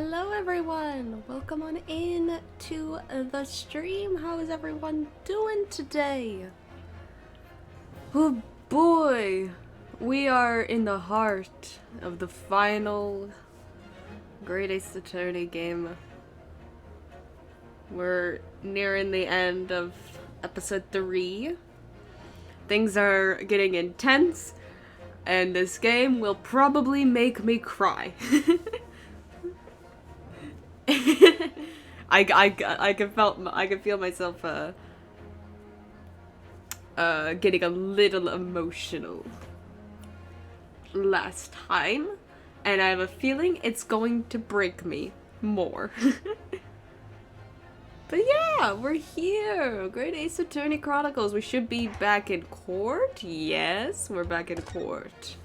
Hello everyone! Welcome on in to the stream. How is everyone doing today? Oh boy! We are in the heart of the final Great Ace Attorney game. We're nearing the end of episode 3. Things are getting intense, and this game will probably make me cry. I can feel myself getting a little emotional last time, and I have a feeling it's going to break me more. But yeah, we're here! Great Ace Attorney Chronicles. We should be back in court. Yes, we're back in court.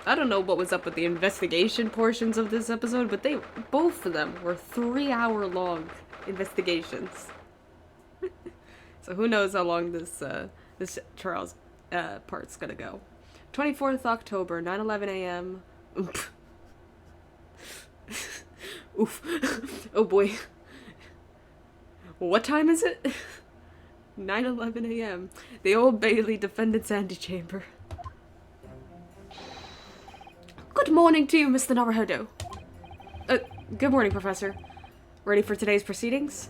I don't know what was up with the investigation portions of this episode, but both of them were 3-hour-long investigations. So who knows how long this trial's part's gonna go. 24th October, 9:11 a.m. Oof. Oh boy. What time is it? 9:11 a.m. The Old Bailey Defendant's Antechamber. Good morning to you, Mr. Naruhodo. Good morning, Professor. Ready for today's proceedings?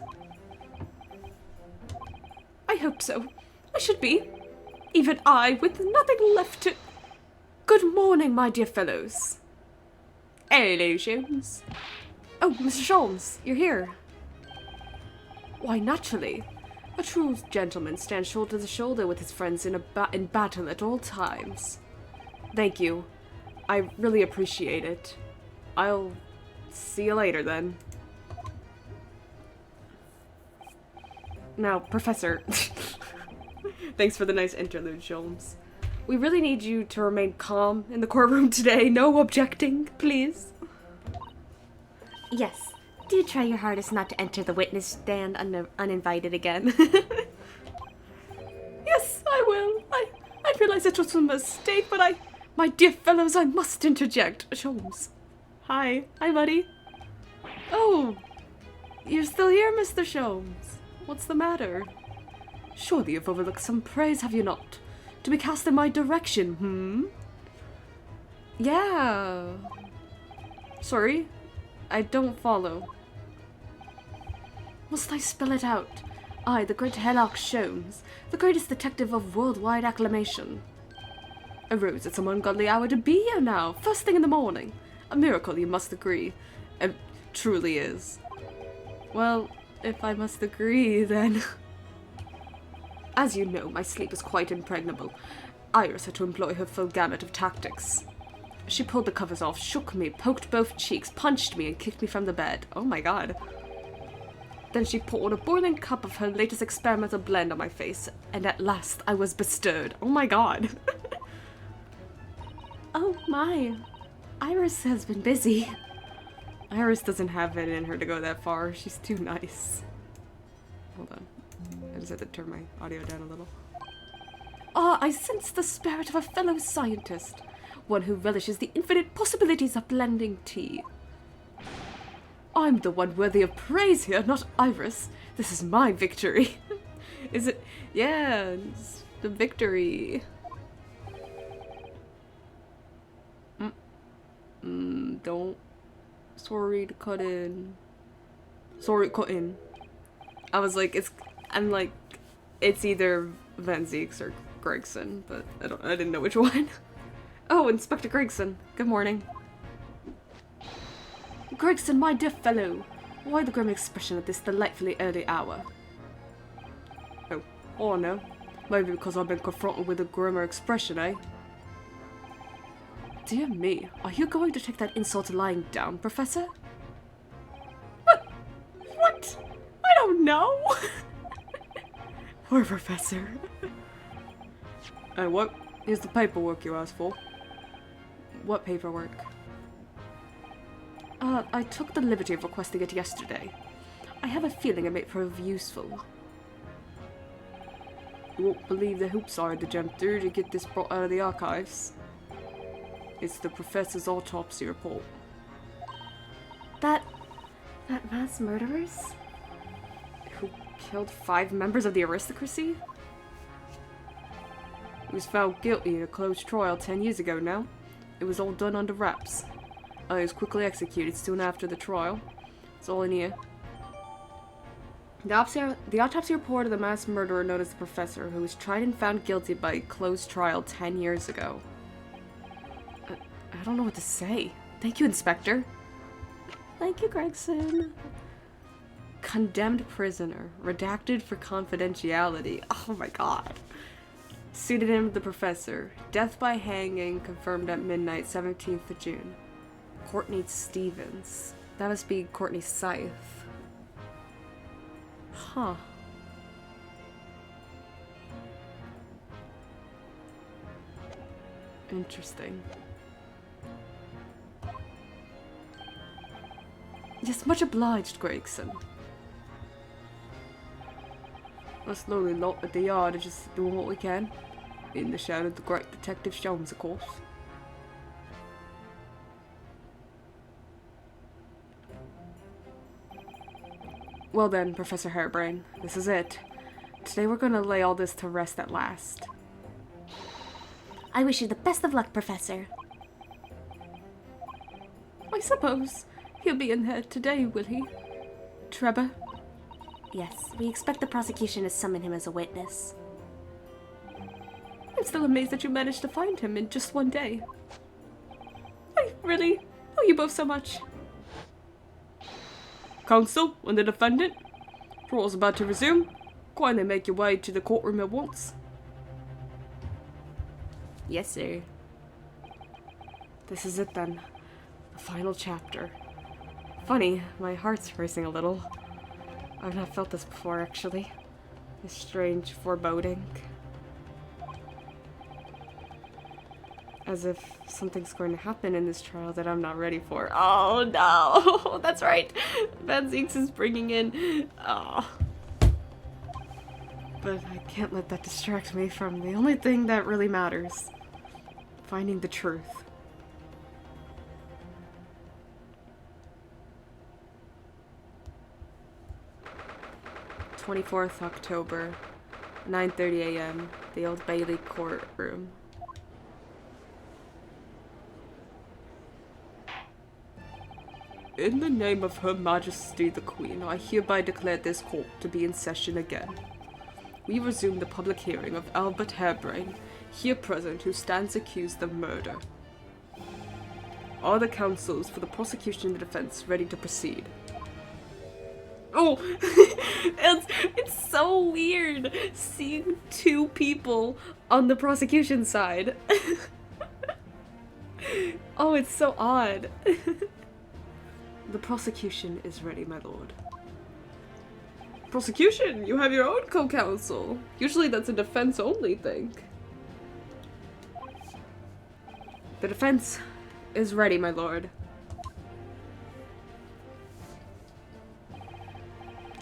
I hope so. I should be. Even I, with nothing left to... Good morning, my dear fellows. Hello, Sholmes. Oh, Mr. Sholmes, you're here. Why, naturally. A true gentleman stands shoulder to shoulder with his friends in battle at all times. Thank you. I really appreciate it. I'll see you later, then. Now, Professor... Thanks for the nice interlude, Sholmes. We really need you to remain calm in the courtroom today. No objecting, please. Yes. Do try your hardest not to enter the witness stand uninvited again. Yes, I will. I realize it was a mistake, but My dear fellows, I must interject. Sholmes. Hi. Hi, buddy. Oh. You're still here, Mr. Sholmes. What's the matter? Surely you've overlooked some praise, have you not? To be cast in my direction, Yeah. Sorry. I don't follow. Must I spell it out? I, the great Herlock Sholmes, the greatest detective of worldwide acclamation. Arose at some ungodly hour to be here now, first thing in the morning. A miracle, you must agree. It truly is. Well, if I must agree, then... As you know, my sleep is quite impregnable. Iris had to employ her full gamut of tactics. She pulled the covers off, shook me, poked both cheeks, punched me, and kicked me from the bed. Oh my god. Then she poured a boiling cup of her latest experimental blend on my face, and at last I was bestirred. Oh my god. Oh my. Iris has been busy. Iris doesn't have it in her to go that far. She's too nice. Hold on. I just had to turn my audio down a little. Ah, I sense the spirit of a fellow scientist. One who relishes the infinite possibilities of blending tea. I'm the one worthy of praise here, not Iris. This is my victory. Is it? Yeah, it's the victory. Don't. Sorry to cut in. Sorry, cut in. I was like, it's either Van Zeeks or Gregson, but I didn't know which one. Oh, Inspector Gregson. Good morning. Gregson, my dear fellow. Why the grim expression at this delightfully early hour? Oh no. Maybe because I've been confronted with a grimmer expression, eh? Dear me, are you going to take that insult lying down, Professor? What? I don't know. Poor Professor. What? Here's the paperwork you asked for. What paperwork? I took the liberty of requesting it yesterday. I have a feeling it may prove useful. You won't believe the hoops I had to jump through to get this brought out of the archives. It's the professor's autopsy report. That mass murderers? Who killed 5 members of the aristocracy? He was found guilty in a closed trial 10 years ago now. It was all done under wraps. He was quickly executed soon after the trial. It's all in here. The autopsy report of the mass murderer known as the Professor, who was tried and found guilty by a closed trial 10 years ago. I don't know what to say. Thank you, Inspector. Thank you, Gregson. Condemned prisoner. Redacted for confidentiality. Oh my god. Pseudonym the Professor. Death by hanging confirmed at midnight, 17th of June. Courtney Stevens. That must be Courtney Scythe. Huh. Interesting. Yes, much obliged, Gregson. Us slowly lot at the yard are just doing what we can. In the shadow of the great Detective Sholmes, of course. Well then, Professor Hairbrain, this is it. Today we're gonna lay all this to rest at last. I wish you the best of luck, Professor. I suppose he'll be in here today, will he? Trevor? Yes, we expect the prosecution to summon him as a witness. I'm still amazed that you managed to find him in just one day. I really owe you both so much. Counsel and the defendant, trial's about to resume. Kindly make your way to the courtroom at once. Yes, sir. This is it then. The final chapter. Funny, my heart's racing a little. I've not felt this before, actually. A strange foreboding. As if something's going to happen in this trial that I'm not ready for. Oh no! That's right! Van Zieks is bringing in... Oh. But I can't let that distract me from the only thing that really matters. Finding the truth. (24th October, 9:30 a.m. The Old Bailey courtroom. In the name of Her Majesty the Queen, I hereby declare this court to be in session again. We resume the public hearing of Albert Hairbrain, here present, who stands accused of murder. Are the counsels for the prosecution and the defense ready to proceed? Oh, it's so weird seeing 2 people on the prosecution side. Oh, it's so odd. The prosecution is ready, my lord. Prosecution? You have your own co-counsel. Usually that's a defense-only thing. The defense is ready, my lord.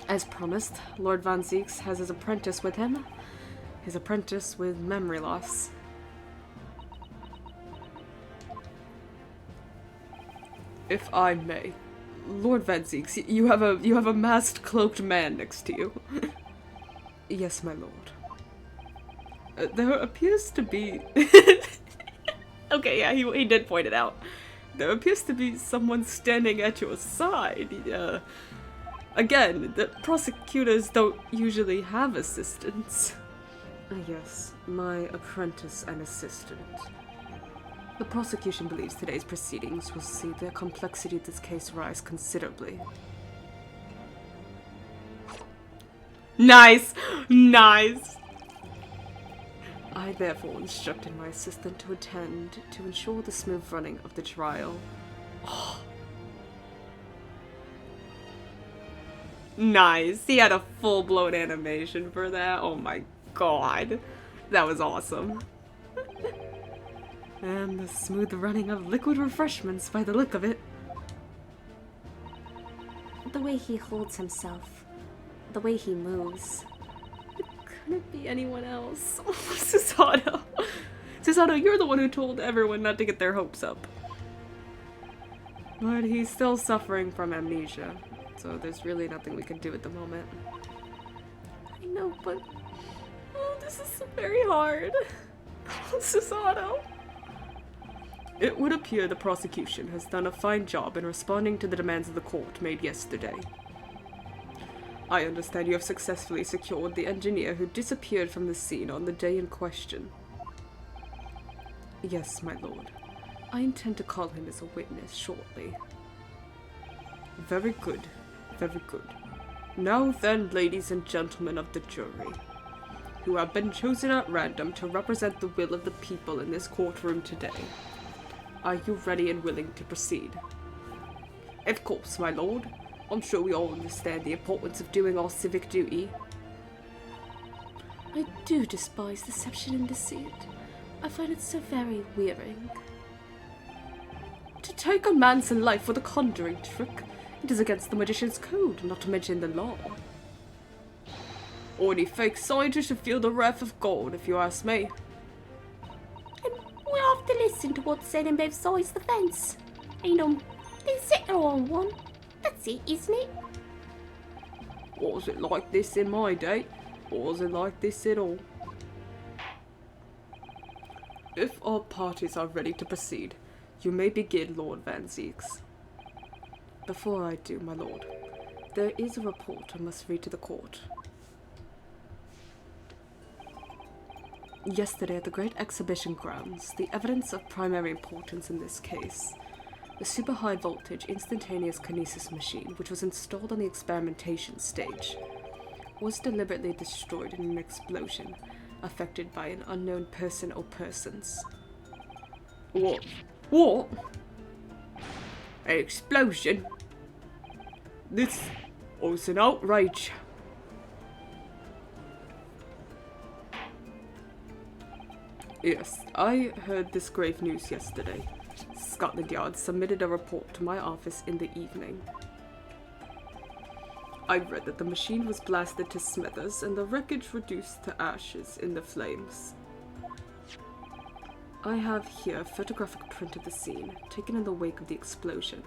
As promised, Lord Van Zieks has his apprentice with him. His apprentice with memory loss. If I may. Lord Van Zieks, you have a masked, cloaked man next to you. Yes, my lord. There appears to be... Okay, yeah, he did point it out. There appears to be someone standing at your side. Again, the prosecutors don't usually have assistants. Yes, my apprentice and assistant. The prosecution believes today's proceedings will see the complexity of this case rise considerably. Nice! Nice! I therefore instructed my assistant to attend to ensure the smooth running of the trial. Oh. Nice! He had a full-blown animation for that. Oh my god. That was awesome. And the smooth running of liquid refreshments by the look of it. The way he holds himself. The way he moves. It couldn't be anyone else. Susato. Susanoo, you're the one who told everyone not to get their hopes up. But he's still suffering from amnesia, so there's really nothing we can do at the moment. I know, but... oh, this is very hard. Susanoo. It would appear the prosecution has done a fine job in responding to the demands of the court made yesterday. I understand you have successfully secured the engineer who disappeared from the scene on the day in question. Yes, my lord. I intend to call him as a witness shortly. Very good. Very good. Now then, ladies and gentlemen of the jury, who have been chosen at random to represent the will of the people in this courtroom today, are you ready and willing to proceed? Of course, my lord. I'm sure we all understand the importance of doing our civic duty. I do despise deception and deceit. I find it so very wearing. To take a man's life with a conjuring trick, it is against the magician's code, not to mention the law. Or any fake scientist should feel the wrath of God, if you ask me. And we have to listen to what's said in both sides of the fence. And they settle on one. That's it, isn't it? Was it like this in my day? Or was it like this at all? If all parties are ready to proceed, you may begin, Lord Van Zieks. Before I do, my lord, there is a report I must read to the court. Yesterday at the Great Exhibition Grounds, the evidence of primary importance in this case, the super high voltage instantaneous kinesis machine, which was installed on the experimentation stage, was deliberately destroyed in an explosion affected by an unknown person or persons. What? What? An explosion? This was an outrage. Yes, I heard this grave news yesterday. Scotland Yard submitted a report to my office in the evening. I read that the machine was blasted to smithers and the wreckage reduced to ashes in the flames. I have here a photographic print of the scene, taken in the wake of the explosion.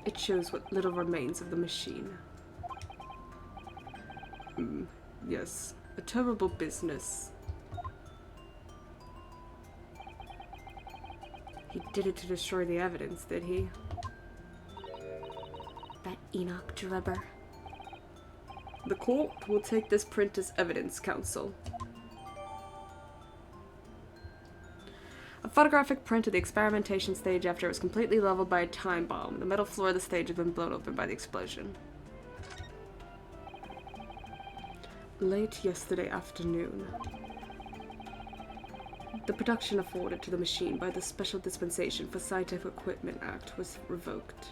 It shows what little remains of the machine. Yes, a terrible business. He did it to destroy the evidence, did he? That Enoch Drebber. The court will take this print as evidence, counsel. A photographic print of the experimentation stage after it was completely leveled by a time bomb. The metal floor of the stage had been blown open by the explosion. Late yesterday afternoon, the production afforded to the machine by the Special Dispensation for Scientific Equipment Act was revoked.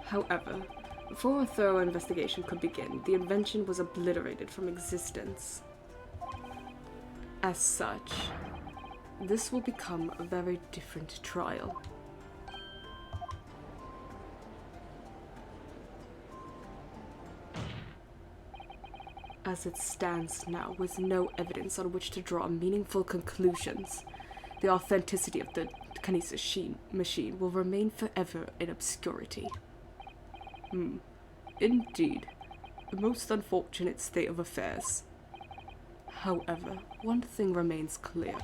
However, before a thorough investigation could begin, the invention was obliterated from existence. As such, this will become a very different trial. As it stands now, with no evidence on which to draw meaningful conclusions, the authenticity of the kinesis machine will remain forever in obscurity. Indeed, a most unfortunate state of affairs. However, one thing remains clear.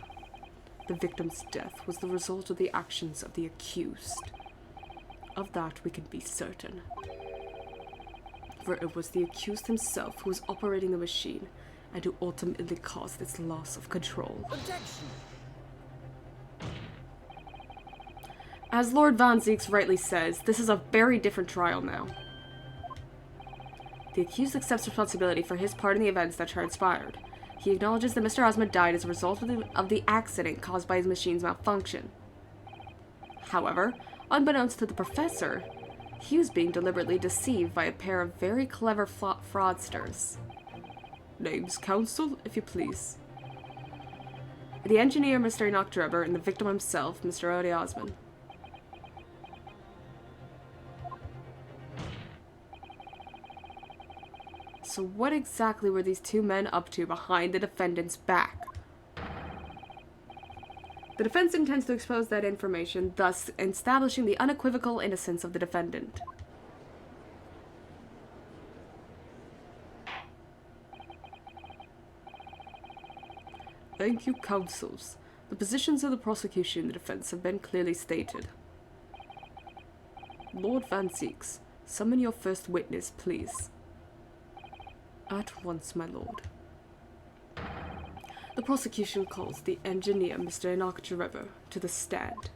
The victim's death was the result of the actions of the accused. Of that we can be certain. For it was the accused himself who was operating the machine and who ultimately caused its loss of control. Objection. As Lord Van Zieks rightly says, this is a very different trial now. The accused accepts responsibility for his part in the events that transpired. He acknowledges that Mr. Osmond died as a result of the accident caused by his machine's malfunction. However, unbeknownst to the professor, he was being deliberately deceived by a pair of very clever fraudsters. Names, counsel, if you please. The engineer, Mr. Enoch Drebber, and the victim himself, Mr. Odie Osmond. So what exactly were these two men up to behind the defendant's back? The defense intends to expose that information, thus establishing the unequivocal innocence of the defendant. Thank you, counsels. The positions of the prosecution and the defense have been clearly stated. Lord Van Zieks, summon your first witness, please. At once, my lord. The prosecution calls the engineer, Mr. Enoch Driver, to the stand.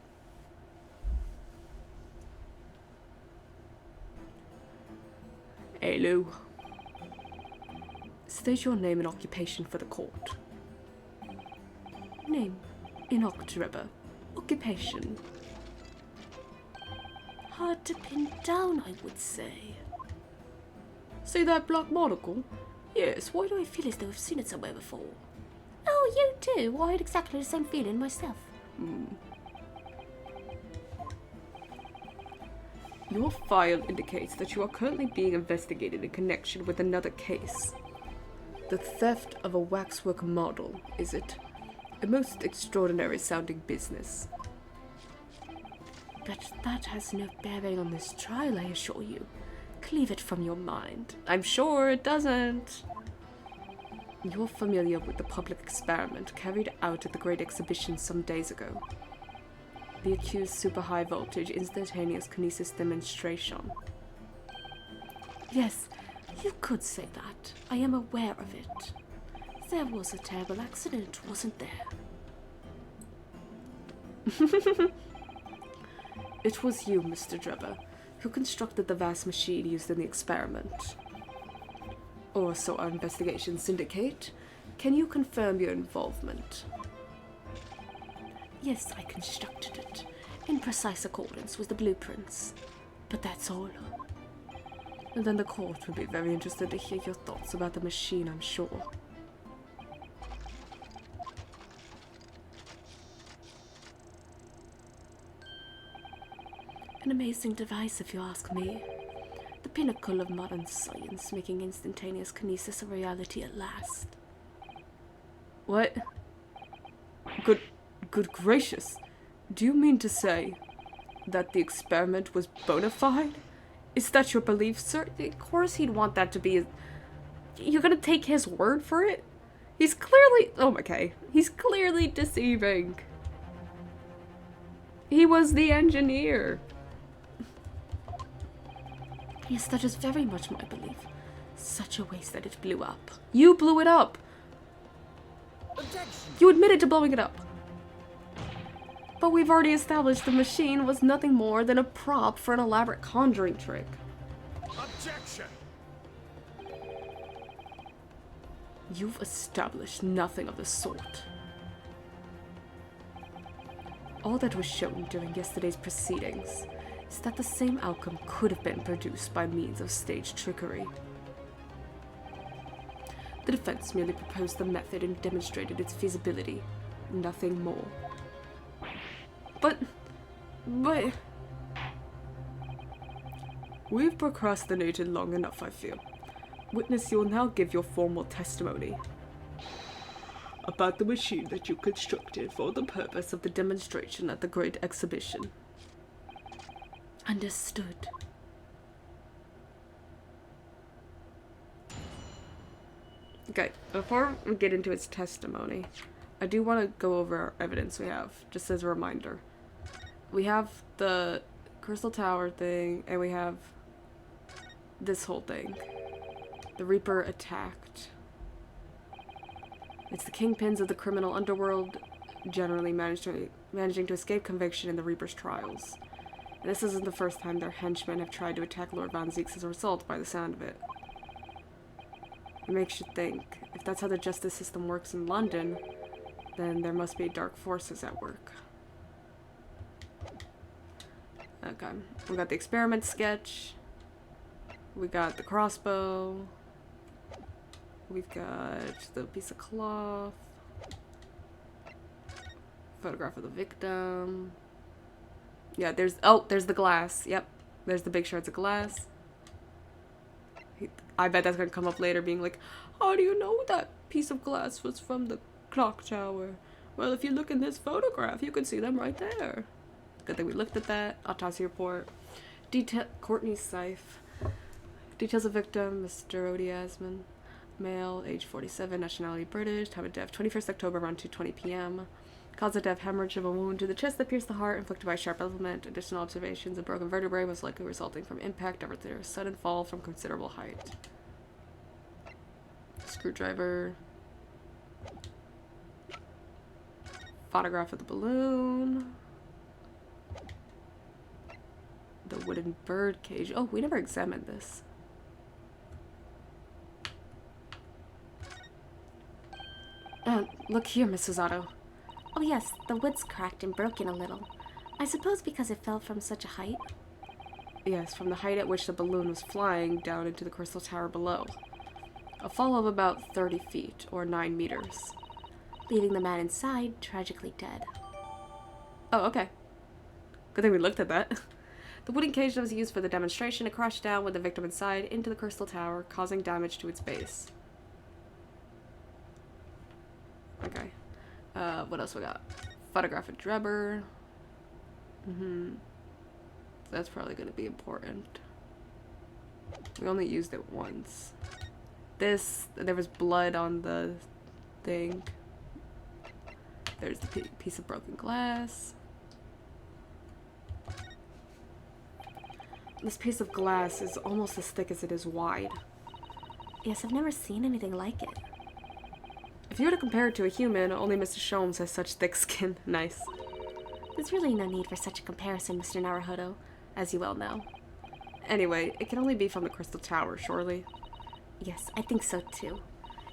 Hello. State your name and occupation for the court. Name, Enoch Driver. Occupation. Hard to pin down, I would say. See that black monocle? Yes, why do I feel as though I've seen it somewhere before? Oh, you too? I had exactly the same feeling myself. Your file indicates that you are currently being investigated in connection with another case. The theft of a waxwork model, is it? A most extraordinary sounding business. But that has no bearing on this trial, I assure you. Cleave it from your mind. I'm sure it doesn't. You're familiar with the public experiment carried out at the Great Exhibition some days ago. The accused super high voltage instantaneous kinesis demonstration. Yes, you could say that. I am aware of it. There was a terrible accident, wasn't there? It was you, Mr. Drebber, who constructed the vast machine used in the experiment. Or so our investigations indicate. Can you confirm your involvement? Yes, I constructed it, in precise accordance with the blueprints. But that's all. And then the court would be very interested to hear your thoughts about the machine, I'm sure. An amazing device, if you ask me. The pinnacle of modern science, making instantaneous kinesis a reality at last. What? Good gracious. Do you mean to say that the experiment was bona fide? Is that your belief, sir? Of course he'd want that to be. You're gonna take his word for it? He's clearly. Oh, okay. He's clearly deceiving. He was the engineer. Yes, that is very much my belief. Such a waste that it blew up. You blew it up. Objection. You admitted to blowing it up. But we've already established the machine was nothing more than a prop for an elaborate conjuring trick. Objection. You've established nothing of the sort. All that was shown during yesterday's proceedings is that the same outcome could have been produced by means of staged trickery. The defense merely proposed the method and demonstrated its feasibility, nothing more. But... We've procrastinated long enough, I feel. Witness, you'll now give your formal testimony about the machine that you constructed for the purpose of the demonstration at the Great Exhibition. Understood. Okay, before we get into its testimony, I do want to go over our evidence we have, just as a reminder. We have the Crystal Tower thing, and we have this whole thing. The Reaper attacked. It's the kingpins of the criminal underworld generally managing to escape conviction in the Reaper's trials. And this isn't the first time their henchmen have tried to attack Lord Van Zieks as a result, by the sound of it. It makes you think, if that's how the justice system works in London, then there must be dark forces at work. Okay, we got the experiment sketch. We got the crossbow. We've got the piece of cloth. Photograph of the victim. Yeah, there's the glass. Yep, there's the big shards of glass. I bet that's gonna come up later, being like, how do you know that piece of glass was from the clock tower? Well, if you look in this photograph, you can see them right there. Good thing we looked at that. Autopsy report. Courtney Seif. Details of victim, Mr. Odiasman. Male, age 47, nationality British, time of death 21st October around 2:20 p.m. Cause of death, hemorrhage of a wound to the chest that pierced the heart, inflicted by a sharp element. Additional observations, a broken vertebrae was likely resulting from impact after a sudden fall from considerable height. Screwdriver. Photograph of the balloon. The wooden bird cage. Oh, we never examined this. Look here, Mrs. Otto. Oh yes, the wood's cracked and broken a little. I suppose because it fell from such a height. Yes, from the height at which the balloon was flying down into the crystal tower below. A fall of about 30 feet, or 9 meters. Leaving the man inside tragically dead. Oh, okay. Good thing we looked at that. The wooden cage that was used for the demonstration, it crashed down with the victim inside into the crystal tower, causing damage to its base. Okay. What else we got? Photograph of Drebber. That's probably going to be important. We only used it once. There was blood on the thing. There's the piece of broken glass. This piece of glass is almost as thick as it is wide. Yes, I've never seen anything like it. If you were to compare it to a human, only Mr. Sholmes has such thick skin. Nice. There's really no need for such a comparison, Mr. Naruhodo, as you well know. Anyway, it can only be from the Crystal Tower, surely? Yes, I think so too.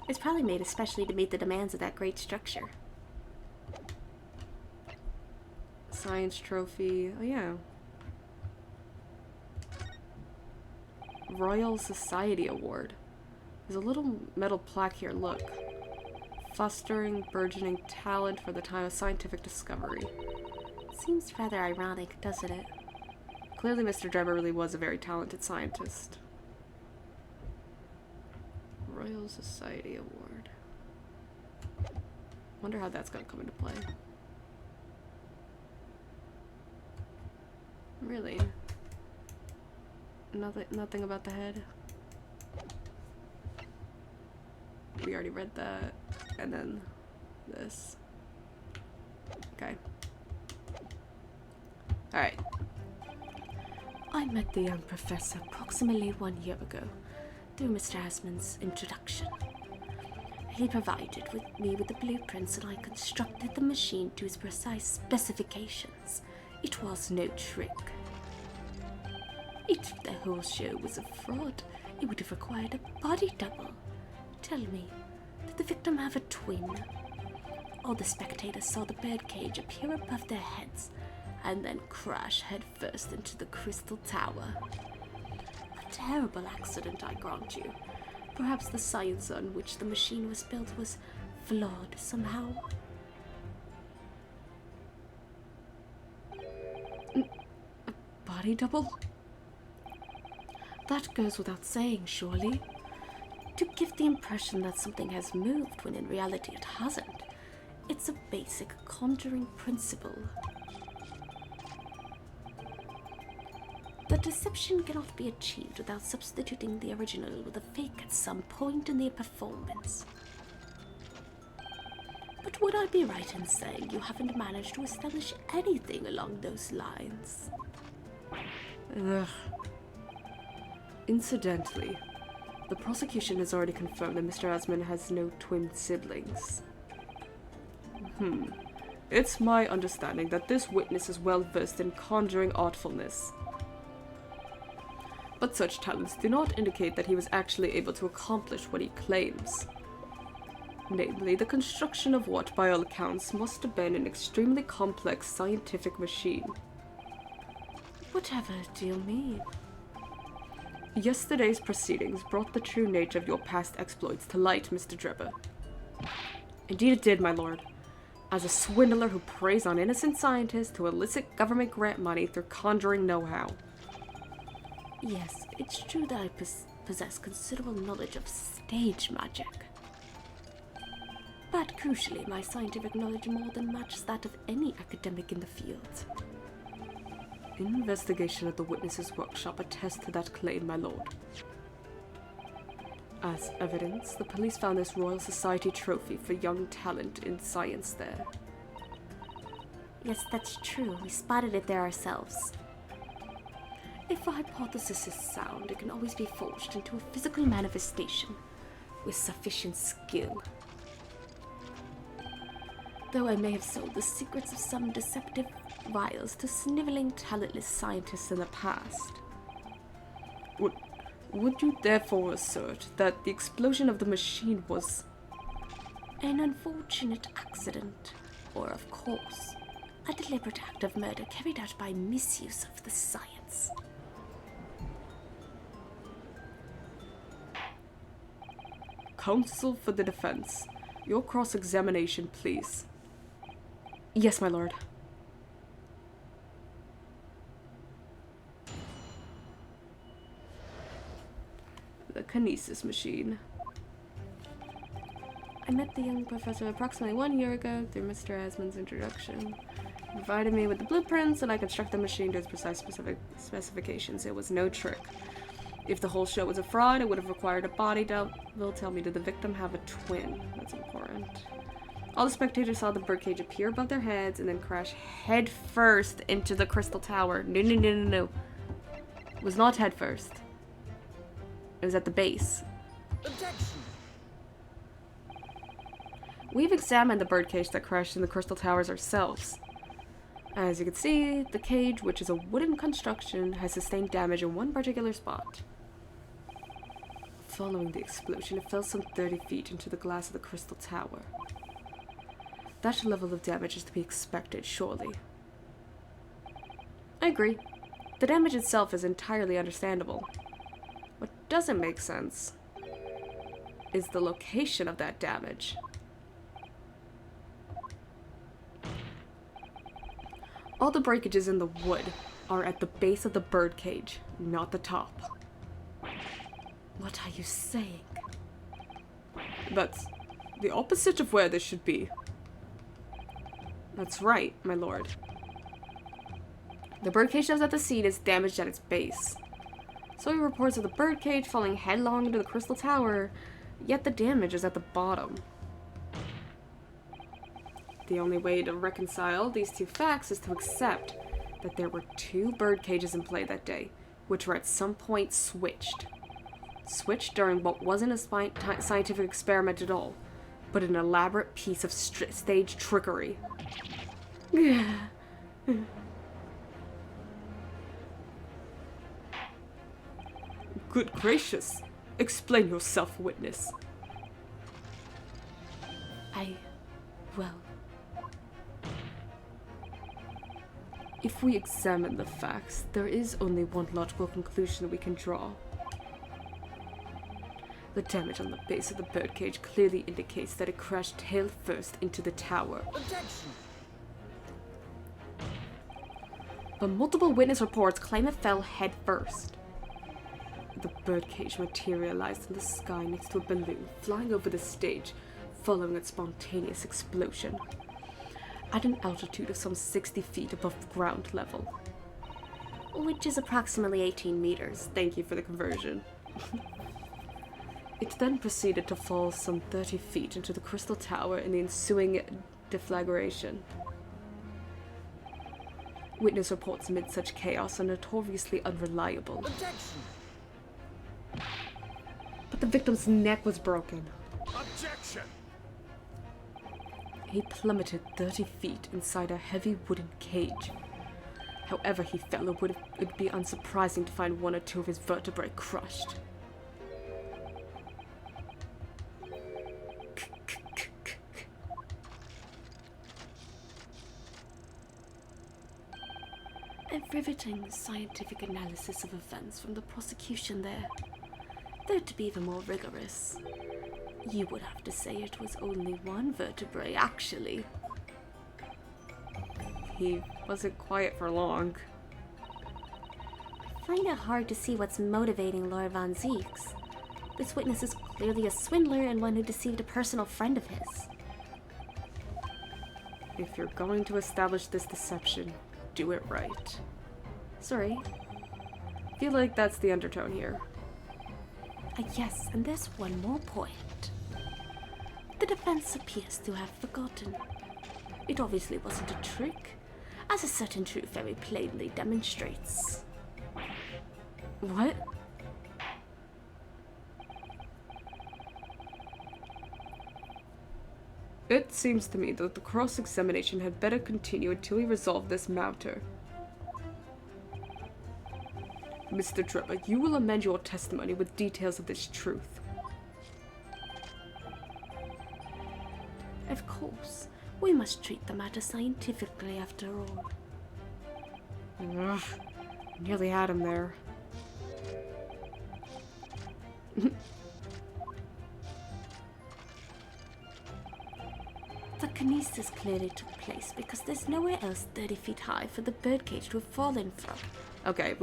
It's probably made especially to meet the demands of that great structure. Science trophy. Oh, yeah. Royal Society Award. There's a little metal plaque here, look. Fostering burgeoning talent for the time of scientific discovery. Seems rather ironic, doesn't it? Clearly Mr. Drebber really was a very talented scientist. Royal Society Award. Wonder how that's gonna come into play. Really? Nothing about the head? We already read that. And then this. Okay. Alright. I met the young professor approximately 1 year ago, through Mr. Asman's introduction. He provided me with the blueprints and I constructed the machine to his precise specifications. It was no trick. If the whole show was a fraud, it would have required a body double. Tell me, did the victim have a twin? All the spectators saw the birdcage appear above their heads and then crash headfirst into the crystal tower. A terrible accident, I grant you. Perhaps the science on which the machine was built was flawed somehow. A body double? That goes without saying, surely. To give the impression that something has moved when in reality it hasn't. It's a basic conjuring principle. The deception cannot be achieved without substituting the original with a fake at some point in their performance. But would I be right in saying you haven't managed to establish anything along those lines? Ugh. Incidentally, the prosecution has already confirmed that Mr. Asman has no twin siblings. It's my understanding that this witness is well versed in conjuring artfulness. But such talents do not indicate that he was actually able to accomplish what he claims. Namely, the construction of what, by all accounts, must have been an extremely complex scientific machine. Whatever do you mean? Yesterday's proceedings brought the true nature of your past exploits to light, Mr. Drebber. Indeed it did, my lord. As a swindler who preys on innocent scientists to elicit government grant money through conjuring know-how. Yes, it's true that I possess considerable knowledge of stage magic. But crucially, my scientific knowledge more than matches that of any academic in the field. Investigation at the witness's workshop attests to that claim, my lord. As evidence, the police found this Royal Society trophy for young talent in science there. Yes, that's true. We spotted it there ourselves. If a hypothesis is sound, it can always be forged into a physical manifestation with sufficient skill. Though I may have sold the secrets of some deceptive vials to sniveling, talentless scientists in the past. Would you therefore assert that the explosion of the machine was an unfortunate accident, or of course, a deliberate act of murder carried out by misuse of the science? Counsel for the defense. Your cross-examination, please. Yes, my lord. The kinesis machine. I met the young professor approximately 1 year ago through Mr. Asmund's introduction. He provided me with the blueprints and I constructed the machine to its precise specifications. It was no trick. If the whole show was a fraud, it would have required a body double. Tell me, did the victim have a twin? That's important. All the spectators saw the birdcage appear above their heads and then crash head first into the crystal tower. No. It was not head first. It was at the base. Objection! We've examined the birdcage that crashed in the crystal towers ourselves. As you can see, the cage, which is a wooden construction, has sustained damage in one particular spot. Following the explosion, it fell some 30 feet into the glass of the crystal tower. That level of damage is to be expected, surely. I agree. The damage itself is entirely understandable. What doesn't make sense is the location of that damage. All the breakages in the wood are at the base of the birdcage, not the top. What are you saying? That's the opposite of where this should be. That's right, my lord. The birdcage that was at the scene is damaged at its base. So he reports of the birdcage falling headlong into the crystal tower, yet the damage is at the bottom. The only way to reconcile these two facts is to accept that there were two bird cages in play that day, which were at some point switched. Switched during what wasn't a scientific experiment at all, but an elaborate piece of stage trickery. Good gracious! Explain yourself, witness. Well, if we examine the facts, there is only one logical conclusion we can draw. The damage on the base of the birdcage clearly indicates that it crashed tail first into the tower. Objection! But multiple witness reports claim it fell head first. The birdcage materialized in the sky next to a balloon flying over the stage, following its spontaneous explosion, at an altitude of some 60 feet above ground level. which is approximately 18 meters. Thank you for the conversion. It then proceeded to fall some 30 feet into the crystal tower in the ensuing deflagration. Witness reports amid such chaos are notoriously unreliable. Objection! But the victim's neck was broken. Objection! He plummeted 30 feet inside a heavy wooden cage. However he fell, it would be unsurprising to find one or two of his vertebrae crushed. A riveting scientific analysis of events from the prosecution there. Though to be even more rigorous, you would have to say it was only one vertebrae, actually. He wasn't quiet for long. find it hard to see what's motivating Lord Von Zeeks. This witness is clearly a swindler and one who deceived a personal friend of his. If you're going to establish this deception, do it right. Sorry. Feel like that's the undertone here. Yes, and there's one more point. The defense appears to have forgotten. It obviously wasn't a trick, as a certain truth very plainly demonstrates. What? It seems to me that the cross-examination had better continue until we resolve this matter. Mr. Trevor, you will amend your testimony with details of this truth. Of course, we must treat the matter scientifically after all. Ugh, nearly had him there. The kinesis clearly took place because there's nowhere else 30 feet high for the birdcage to have fallen from. Okay,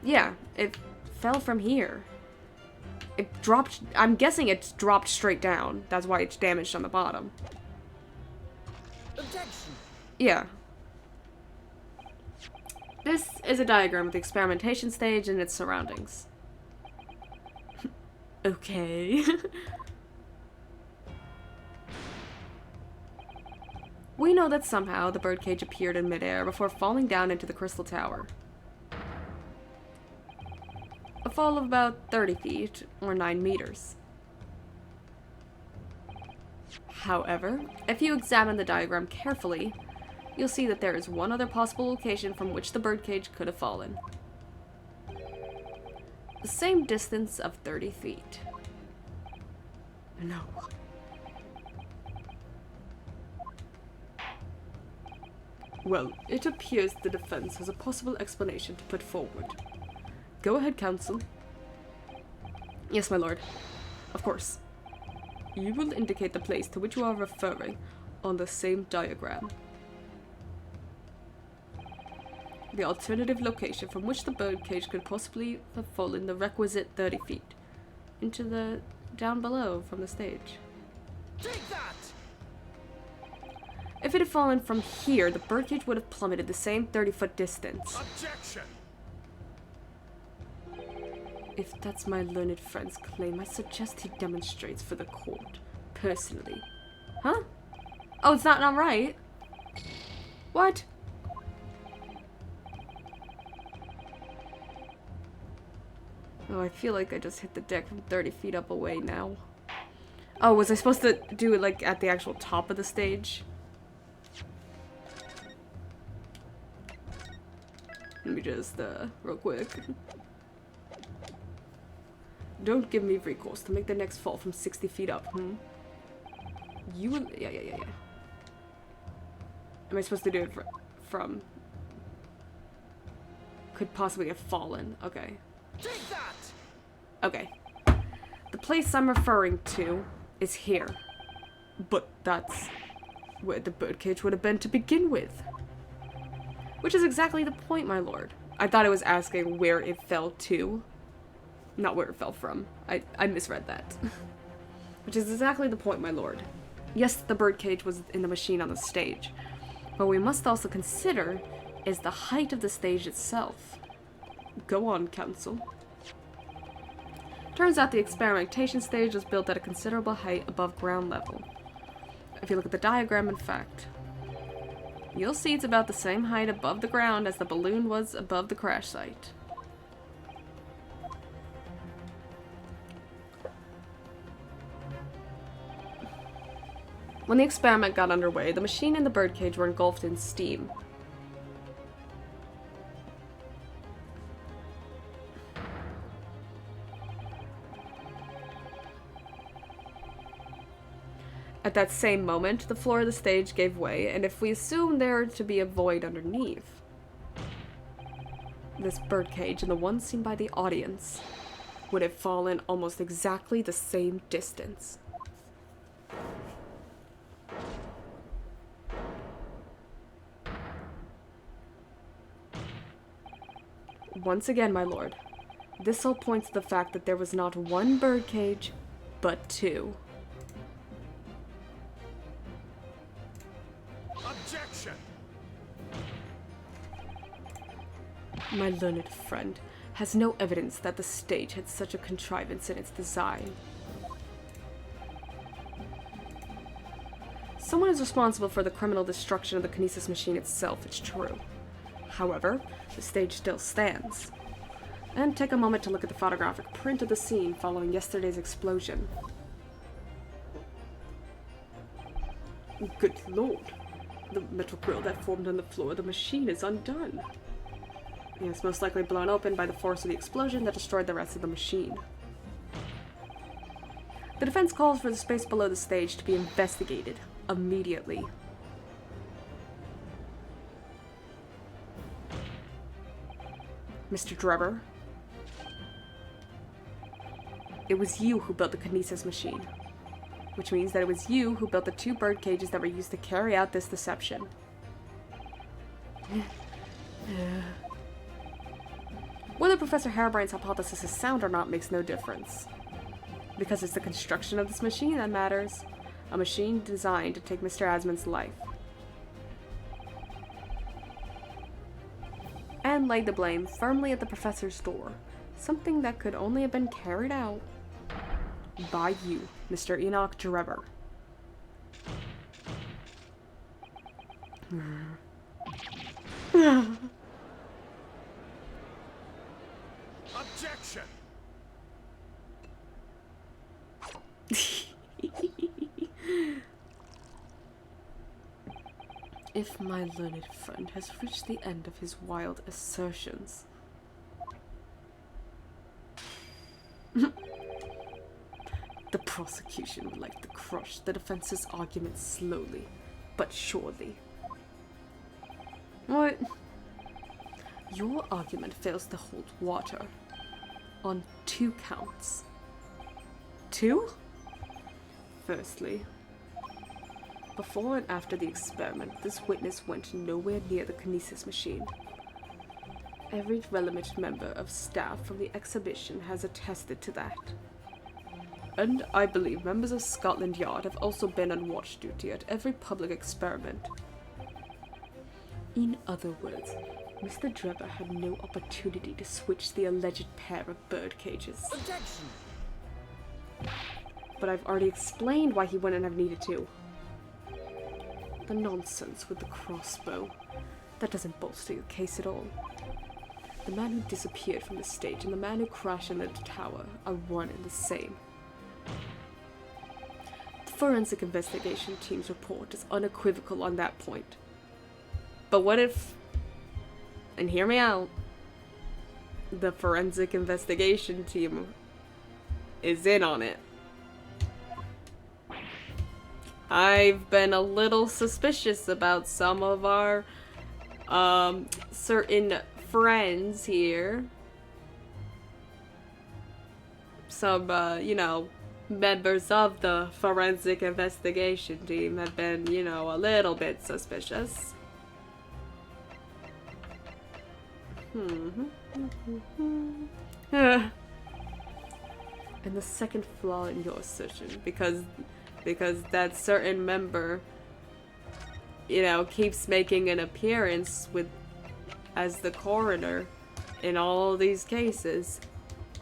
yeah, it fell from here. It dropped. I'm guessing it's dropped straight down. That's why it's damaged on the bottom. Objection. Yeah. This is a diagram of the experimentation stage and its surroundings. Okay. We know that somehow the birdcage appeared in midair before falling down into the crystal tower. A fall of about 30 feet, or 9 meters. However, if you examine the diagram carefully, you'll see that there is one other possible location from which the birdcage could have fallen. The same distance of 30 feet. No. Well, it appears the defense has a possible explanation to put forward. Go ahead, counsel. Yes, my lord. Of course. You will indicate the place to which you are referring on the same diagram. The alternative location from which the birdcage could possibly have fallen the requisite 30 feet. Into the... down below from the stage. Take that! If it had fallen from here, the birdcage would have plummeted the same 30-foot distance. Objection! If that's my learned friend's claim, I suggest he demonstrates for the court, personally. Huh? Oh, it's not right? What? Oh, I feel like I just hit the deck from 30 feet up away now. Oh, was I supposed to do it, like, at the actual top of the stage? Let me just, real quick. Don't give me recourse to make the next fall from 60 feet up, You will... Yeah. Am I supposed to do it from... Could possibly have fallen. Okay. Take that! Okay. The place I'm referring to is here. But that's where the birdcage would have been to begin with. Which is exactly the point, my lord. I thought it was asking where it fell to. Not where it fell from. I misread that. Which is exactly the point, my lord. Yes, the birdcage was in the machine on the stage. But we must also consider is the height of the stage itself. Go on, counsel. Turns out the experimentation stage was built at a considerable height above ground level. If you look at the diagram, in fact, you'll see it's about the same height above the ground as the balloon was above the crash site. When the experiment got underway, the machine and the birdcage were engulfed in steam. At that same moment, the floor of the stage gave way, and if we assume there to be a void underneath, this birdcage and the one seen by the audience would have fallen almost exactly the same distance. Once again, my lord, this all points to the fact that there was not one birdcage, but two. Objection! My learned friend has no evidence that the stage had such a contrivance in its design. Someone is responsible for the criminal destruction of the kinesis machine itself, it's true. However, the stage still stands. And take a moment to look at the photographic print of the scene following yesterday's explosion. Good lord. The metal grill that formed on the floor of the machine is undone. It was most likely blown open by the force of the explosion that destroyed the rest of the machine. The defense calls for the space below the stage to be investigated immediately. Mr. Drebber, it was you who built the kinesis machine, which means that it was you who built the two bird cages that were used to carry out this deception. Whether Professor Harebraine's hypothesis is sound or not makes no difference, because it's the construction of this machine that matters. A machine designed to take Mr. Asmund's life. And laid the blame firmly at the professor's door, something that could only have been carried out by you, Mr. Enoch Drebber. Objection! If my learned friend has reached the end of his wild assertions, the prosecution would like to crush the defense's argument slowly, but surely. What? Your argument fails to hold water on 2 counts. 2? Firstly, before and after the experiment, this witness went nowhere near the kinesis machine. Every relevant member of staff from the exhibition has attested to that. And I believe members of Scotland Yard have also been on watch duty at every public experiment. In other words, Mr. Drebber had no opportunity to switch the alleged pair of bird cages. Objection! But I've already explained why he wouldn't have needed to. The nonsense with the crossbow. That doesn't bolster your case at all. The man who disappeared from the stage and the man who crashed into the tower are one and the same. The forensic investigation team's report is unequivocal on that point. But what if, and hear me out, the forensic investigation team is in on it? I've been a little suspicious about some of our certain friends here. Some, you know, members of the forensic investigation team have been, you know, a little bit suspicious. And the second flaw in your assertion, because that certain member, you know, keeps making an appearance as the coroner in all these cases.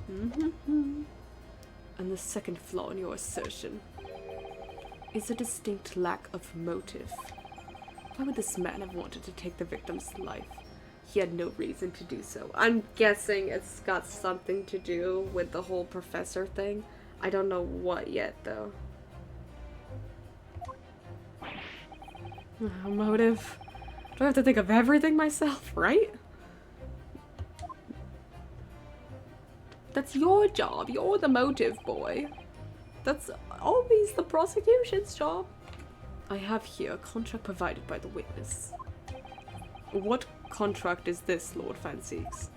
And the second flaw in your assertion is a distinct lack of motive. Why would this man have wanted to take the victim's life? He had no reason to do so. I'm guessing it's got something to do with the whole professor thing. I don't know what yet, though. Motive? Do I have to think of everything myself, right? That's your job. You're the motive boy. That's always the prosecution's job. I have here a contract provided by the witness. What contract is this, Lord Fanseeks?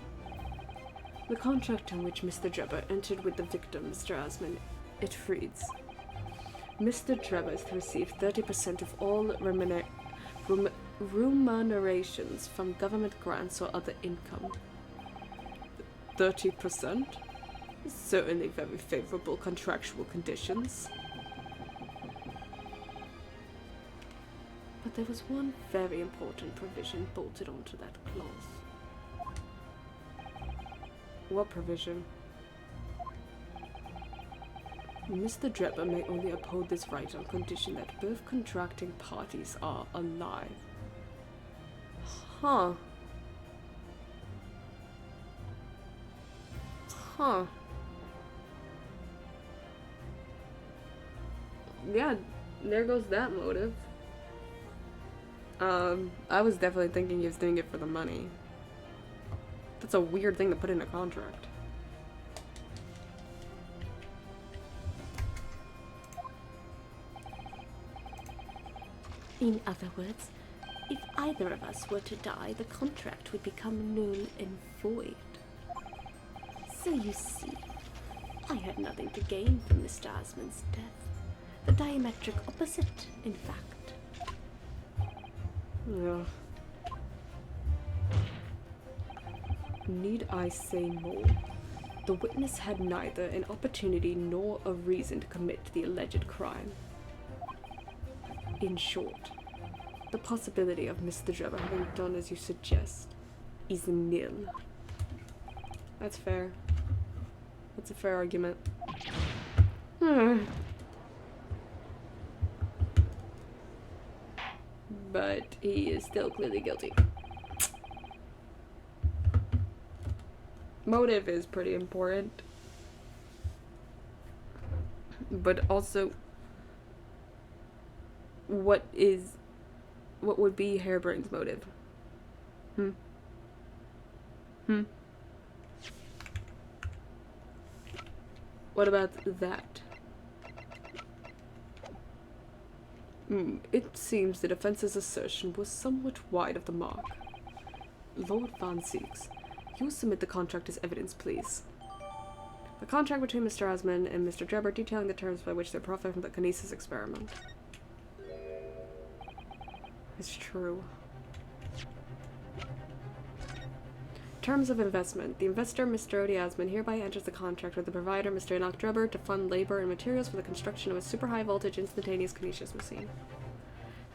The contract in which Mr. Drebber entered with the victim, Mr. Asmund, it reads, Mr. Drebber is to receive 30% of all remunerations from government grants or other income. 30%. Certainly very favorable contractual conditions. But there was one very important provision bolted onto that clause. What provision? Mr. Drebber may only uphold this right on condition that both contracting parties are alive. Huh. Huh. Yeah, there goes that motive. I was definitely thinking he was doing it for the money. That's a weird thing to put in a contract. In other words, if either of us were to die, the contract would become null and void. So you see, I had nothing to gain from Mr. Osmond's death. The diametric opposite, in fact. Yeah. Need I say more? The witness had neither an opportunity nor a reason to commit the alleged crime. In short, the possibility of Mr. Drebber having done as you suggest is nil. That's fair. That's a fair argument. But he is still clearly guilty. Motive is pretty important. But also, what would be Harebrain's motive? What about that? It seems the defense's assertion was somewhat wide of the mark. Lord Van Zieks, you submit the contract as evidence, please. The contract between Mr. Osmond and Mr. Drebber detailing the terms by which they profit from the kinesis experiment. It's true. Terms of investment. The investor, Mr. Odie Osmond, hereby enters the contract with the provider, Mr. Enoch Drebber, to fund labor and materials for the construction of a super high voltage instantaneous kinesis machine.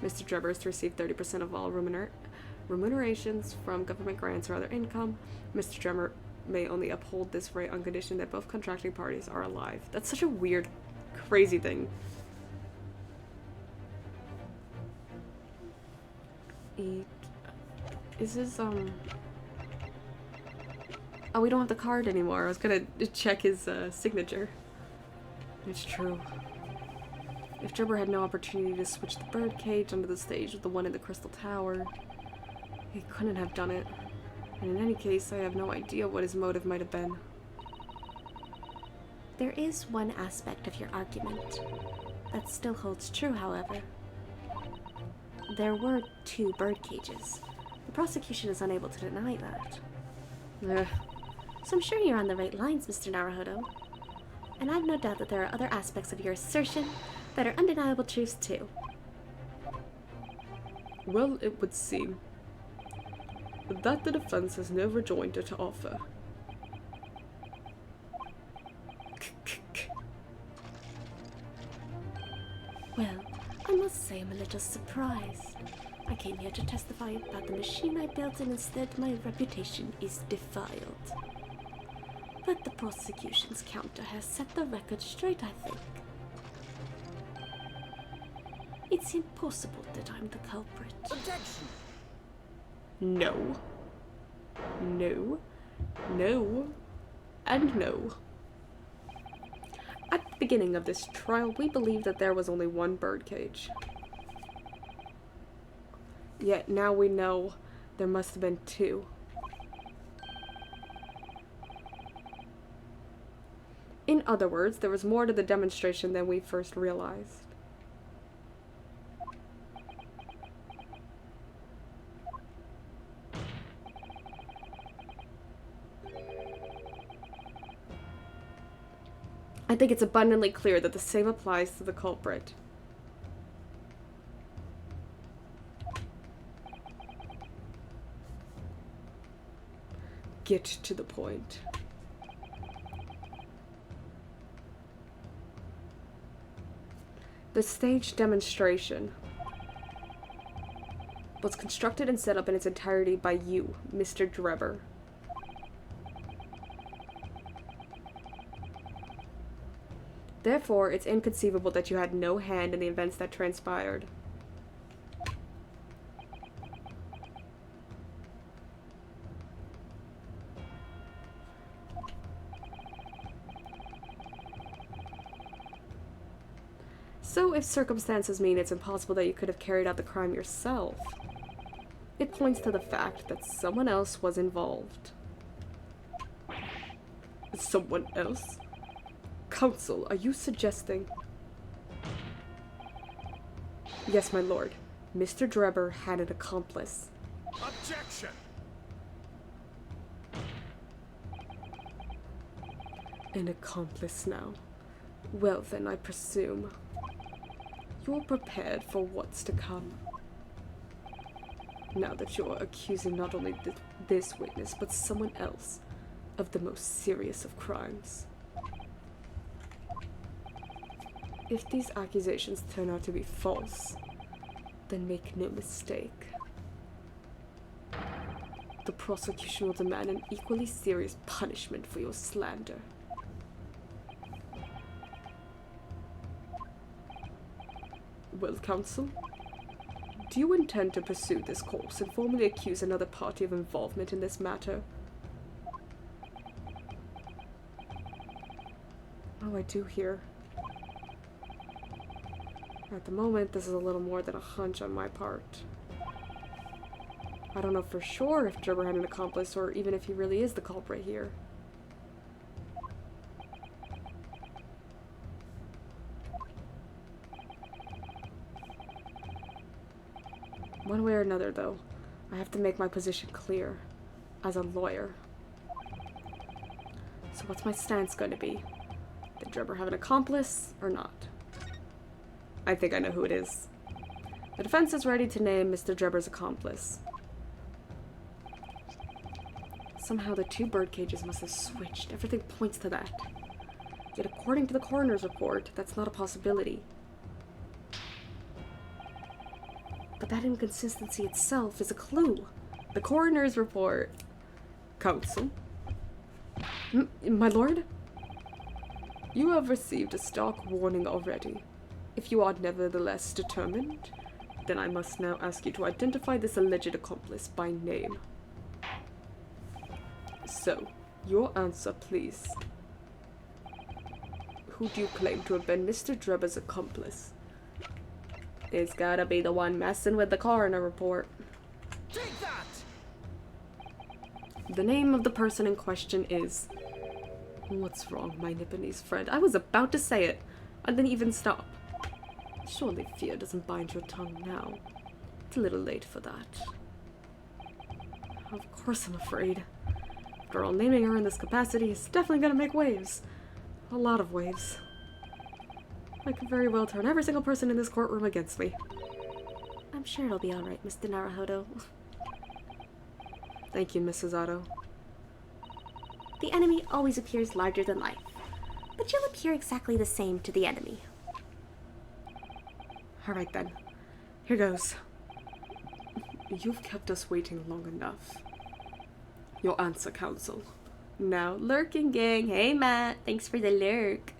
Mr. Drebber is to receive 30% of all remunerations from government grants or other income. Mr. Drebber may only uphold this rate on condition that both contracting parties are alive. That's such a weird, crazy thing. Is this, Oh, we don't have the card anymore. I was gonna check his signature. It's true. If Drebber had no opportunity to switch the birdcage under the stage with the one in the Crystal Tower, he couldn't have done it. And in any case, I have no idea what his motive might have been. There is one aspect of your argument that still holds true, however. There were 2 birdcages. The prosecution is unable to deny that. So I'm sure you're on the right lines, Mr. Naruhodo. And I've no doubt that there are other aspects of your assertion that are undeniable truths too. Well, it would seem that the defense has no rejoinder to offer. Well, I must say I'm a little surprised. I came here to testify about the machine I built, and instead my reputation is defiled. But the prosecution's counter has set the record straight, I think. It's impossible that I'm the culprit. Objection! No. No. No. And no. At the beginning of this trial, we believed that there was only one birdcage. Yet now we know there must have been 2. In other words, there was more to the demonstration than we first realized. I think it's abundantly clear that the same applies to the culprit. Get to the point. The stage demonstration was constructed and set up in its entirety by you, Mr. Drebber. Therefore, it's inconceivable that you had no hand in the events that transpired. So, if circumstances mean it's impossible that you could have carried out the crime yourself, it points to the fact that someone else was involved. Someone else? Counsel, are you suggesting... Yes, my lord. Mr. Drebber had an accomplice. Objection! An accomplice now. Well then, I presume you're prepared for what's to come. Now that you're accusing not only this witness, but someone else of the most serious of crimes. If these accusations turn out to be false, then make no mistake. The prosecution will demand an equally serious punishment for your slander. Well, counsel, do you intend to pursue this course and formally accuse another party of involvement in this matter? Oh, I do hear. At the moment, this is a little more than a hunch on my part. I don't know for sure if Drebber had an accomplice, or even if he really is the culprit here. One way or another, though, I have to make my position clear, as a lawyer. So what's my stance going to be? Did Drebber have an accomplice, or not? I think I know who it is. The defense is ready to name Mr. Drebber's accomplice. Somehow the two bird cages must have switched. Everything points to that. Yet according to the coroner's report, that's not a possibility. But that inconsistency itself is a clue. The coroner's report. Counsel? My lord? You have received a stark warning already. If you are nevertheless determined, then I must now ask you to identify this alleged accomplice by name. So, your answer, please. Who do you claim to have been Mr. Drebber's accomplice? It's gotta be the one messing with the coroner report. Take that! The name of the person in question is... What's wrong, my Nipponese friend? I was about to say it. I didn't even stop. Surely fear doesn't bind your tongue now. It's a little late for that. Of course I'm afraid. After all, naming her in this capacity is definitely gonna make waves. A lot of waves. I could very well turn every single person in this courtroom against me. I'm sure it'll be alright, Mr. Naruhodo. Thank you, Mrs. Otto. The enemy always appears larger than life, but you'll appear exactly the same to the enemy. Alright then. Here goes. You've kept us waiting long enough. Your answer, counsel. Now, lurking gang. Hey, Matt. Thanks for the lurk.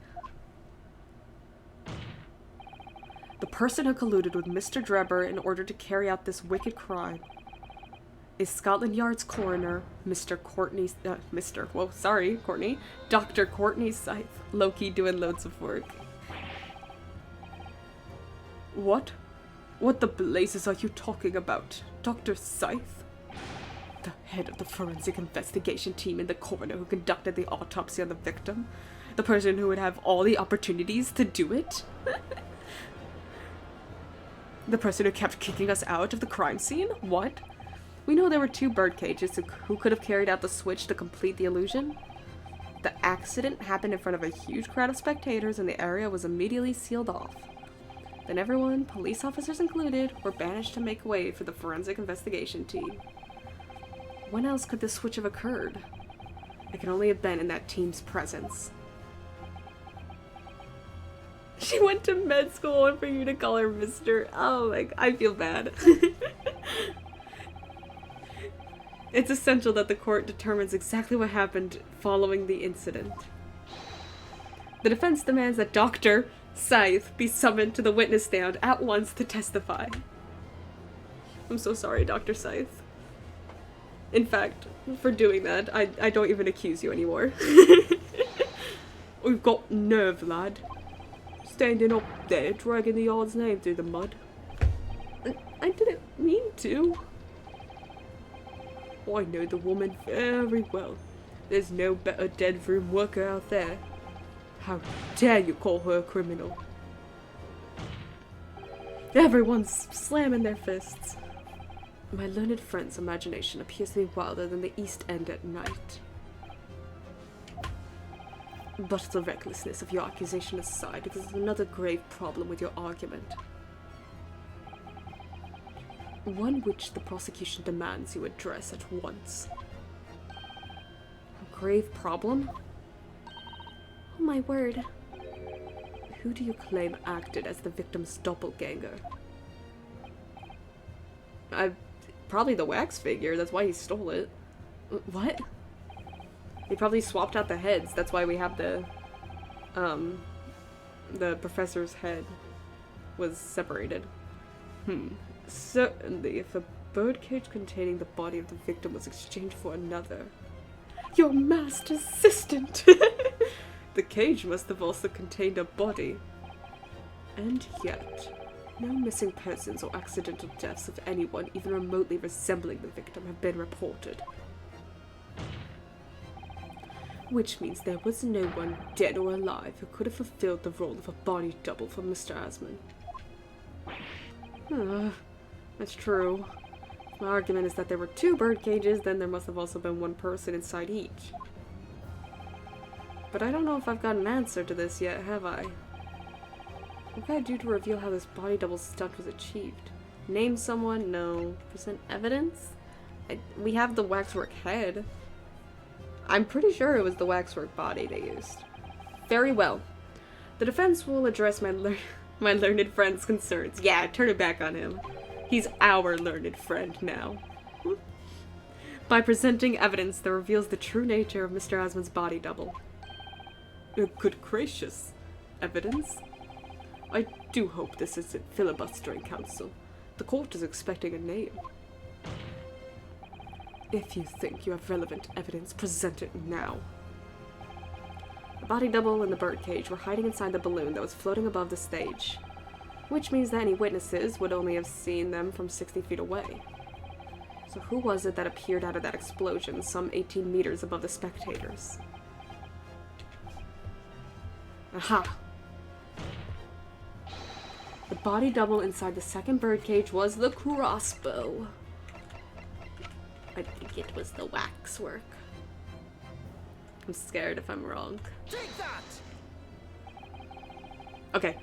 The person who colluded with Mr. Drebber in order to carry out this wicked crime is Scotland Yard's coroner, Dr. Courtney Scythe. Low-key doing loads of work. What? What the blazes are you talking about? Dr. Scythe? The head of the forensic investigation team and the coroner who conducted the autopsy on the victim? The person who would have all the opportunities to do it? The person who kept kicking us out of the crime scene? What? We know there were two bird cages who could have carried out the switch to complete the illusion. The accident happened in front of a huge crowd of spectators and the area was immediately sealed off. Then everyone, police officers included, were banished to make way for the forensic investigation team. When else could this switch have occurred? It can only have been in that team's presence. She went to med school and for you to call her Mr. Oh my, I feel bad. It's essential that the court determines exactly what happened following the incident. The defense demands that Dr. Scythe be summoned to the witness stand at once to testify. I'm so sorry, Dr. Scythe. In fact, for doing that, I don't even accuse you anymore. We've got nerve, lad. Standing up there, dragging the odd's name through the mud. I didn't mean to. I know the woman very well. There's no better dead room worker out there. How dare you call her a criminal? Everyone's slamming their fists. My learned friend's imagination appears to be wilder than the East End at night. But the recklessness of your accusation aside, there's another grave problem with your argument. One which the prosecution demands you address at once. A grave problem? Oh my word. Who do you claim acted as the victim's doppelganger? Probably the wax figure, that's why he stole it. What? He probably swapped out the heads, that's why we have the professor's head was separated. Certainly, if a birdcage containing the body of the victim was exchanged for another. Your master's assistant! The cage must have also contained a body. And yet, no missing persons or accidental deaths of anyone even remotely resembling the victim have been reported. Which means there was no one, dead or alive, who could have fulfilled the role of a body double for Mr. Asman. That's true. My argument is that there were 2 bird cages, then there must have also been 1 person inside each. But I don't know if I've got an answer to this yet, have I? What can I do to reveal how this body double stunt was achieved? Name someone? No. Present evidence? We have the waxwork head. I'm pretty sure it was the waxwork body they used. Very well. The defense will address my learned friend's concerns. Yeah, turn it back on him. He's our learned friend now. By presenting evidence that reveals the true nature of Mr. Asman's body double. Good gracious. Evidence? I do hope this isn't filibustering, counsel. The court is expecting a name. If you think you have relevant evidence, present it now. The body double and the birdcage were hiding inside the balloon that was floating above the stage, which means that any witnesses would only have seen them from 60 feet away. So who was it that appeared out of that explosion some 18 meters above the spectators? Aha! The body double inside the second birdcage was the crossbow. I think it was the waxwork. I'm scared if I'm wrong. Take that! Okay.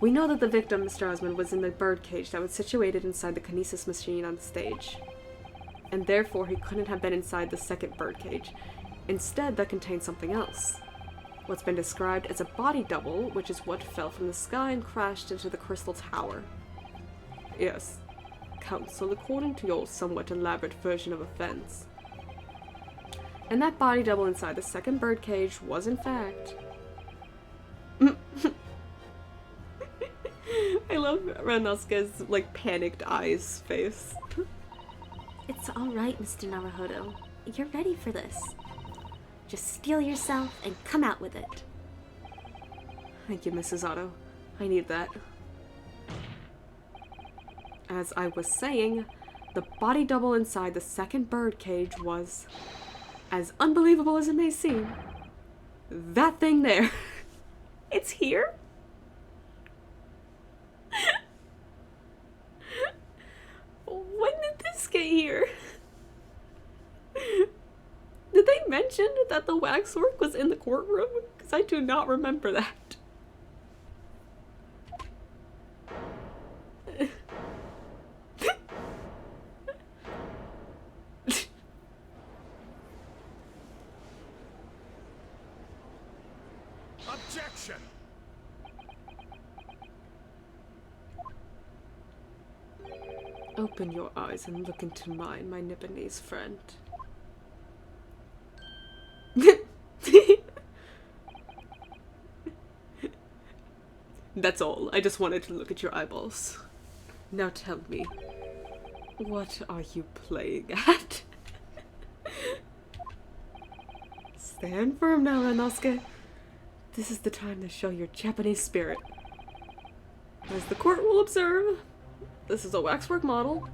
We know that the victim, Mr. Asman, was in the birdcage that was situated inside the kinesis machine on stage. And therefore he couldn't have been inside the second birdcage. Instead, that contained something else. What's been described as a body double, which is what fell from the sky and crashed into the crystal tower. Yes. Counsel, according to your somewhat elaborate version of events. And that body double inside the second birdcage was, in fact... I love Ranosuke's, like, panicked eyes face. It's alright, Mr. Naruhodo. You're ready for this. Just steel yourself and come out with it. Thank you, Mrs. Otto. I need that. As I was saying, the body double inside the second birdcage was, as unbelievable as it may seem, that thing there. It's here? When did this get here? Did they mention that the waxwork was in the courtroom? Because I do not remember that. Objection! Open your eyes and look into mine, my Nibonese friend. That's all. I just wanted to look at your eyeballs. Now tell me, what are you playing at? Stand firm now, Ranosuke. This is the time to show your Japanese spirit. As the court will observe, this is a waxwork model.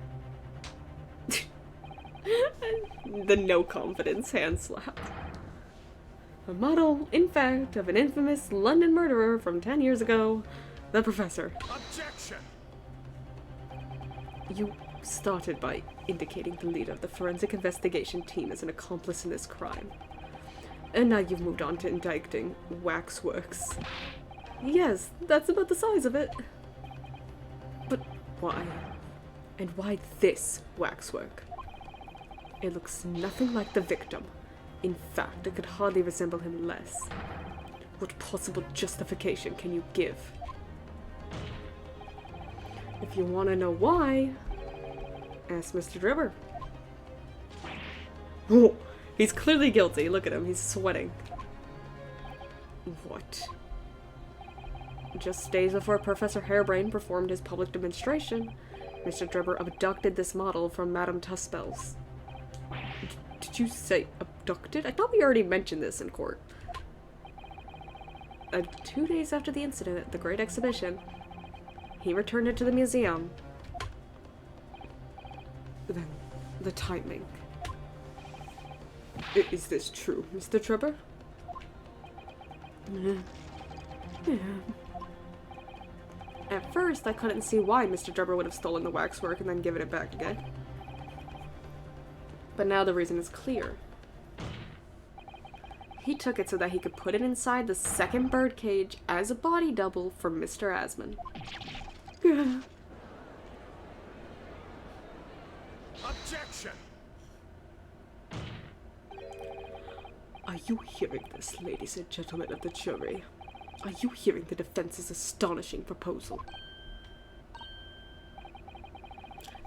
The no confidence hand slap. A model, in fact, of an infamous London murderer from 10 years ago, the Professor. Objection! You started by indicating the leader of the forensic investigation team as an accomplice in this crime. And now you've moved on to indicting waxworks. Yes, that's about the size of it. But why? And why this waxwork? It looks nothing like the victim. In fact, it could hardly resemble him less. What possible justification can you give? If you want to know why, ask Mr. Dribber. Oh, he's clearly guilty. Look at him, he's sweating. What? Just days before Professor Harebrain performed his public demonstration, Mr. Dribber abducted this model from Madame Tuspel's. Did you say abducted? I thought we already mentioned this in court. 2 days after the incident at the Great Exhibition, he returned it to the museum. Then, the timing. Is this true, Mr. Dribber? Yeah. At first, I couldn't see why Mr. Dribber would have stolen the waxwork and then given it back again. But now the reason is clear. He took it so that he could put it inside the second birdcage as a body double for Mr. Asman. Objection! Are you hearing this, ladies and gentlemen of the jury? Are you hearing the defense's astonishing proposal?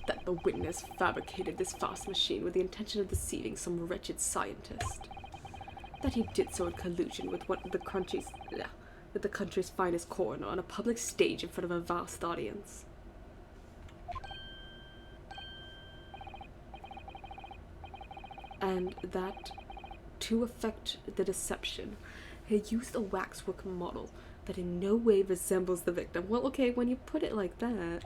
That the witness fabricated this fast machine with the intention of deceiving some wretched scientist. That he did so in collusion with the country's finest coroner on a public stage in front of a vast audience. And that, to effect the deception, he used a waxwork model that in no way resembles the victim. Well, okay, when you put it like that,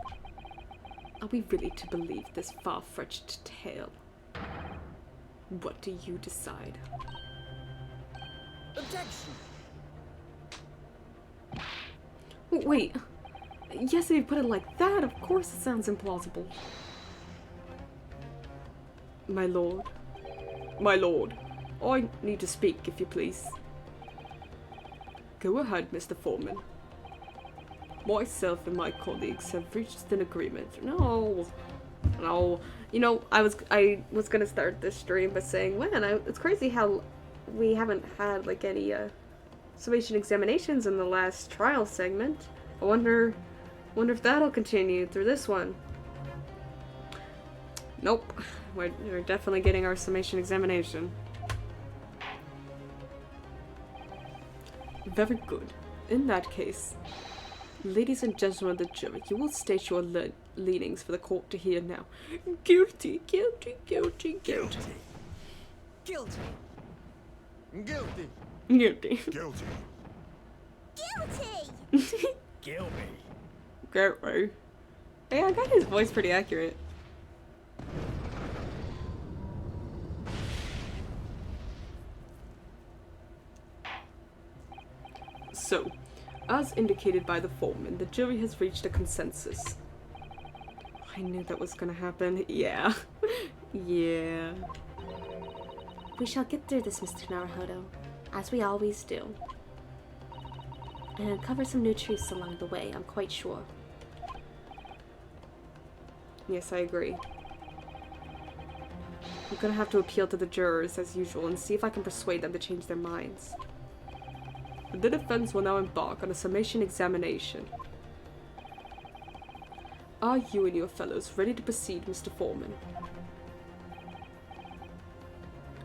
are we really to believe this far-fetched tale? What do you decide? Objection! Wait. Yes, if you put it like that, of course it sounds implausible. My lord. My lord. I need to speak, if you please. Go ahead, Mr. Foreman. Myself and my colleagues have reached an agreement. No. You know, I was gonna start this stream by saying, man, it's crazy how we haven't had like any summation examinations in the last trial segment. I wonder if that'll continue through this one. Nope. We're definitely getting our summation examination. Very good. In that case, ladies and gentlemen of the jury, you will state your leanings for the court to hear now. Guilty, guilty, guilty, guilty. Guilty! Guilty! Guilty. Guilty! Guilty! Kill me! Guilty. Hey, I got his voice pretty accurate. So, as indicated by the foreman, the jury has reached a consensus. I knew that was gonna happen. Yeah. Yeah. We shall get through this, Mr. Naruhodo, as we always do. And uncover some new truths along the way, I'm quite sure. Yes, I agree. I'm gonna have to appeal to the jurors, as usual, and see if I can persuade them to change their minds. The defense will now embark on a summation examination. Are you and your fellows ready to proceed, Mr. Foreman?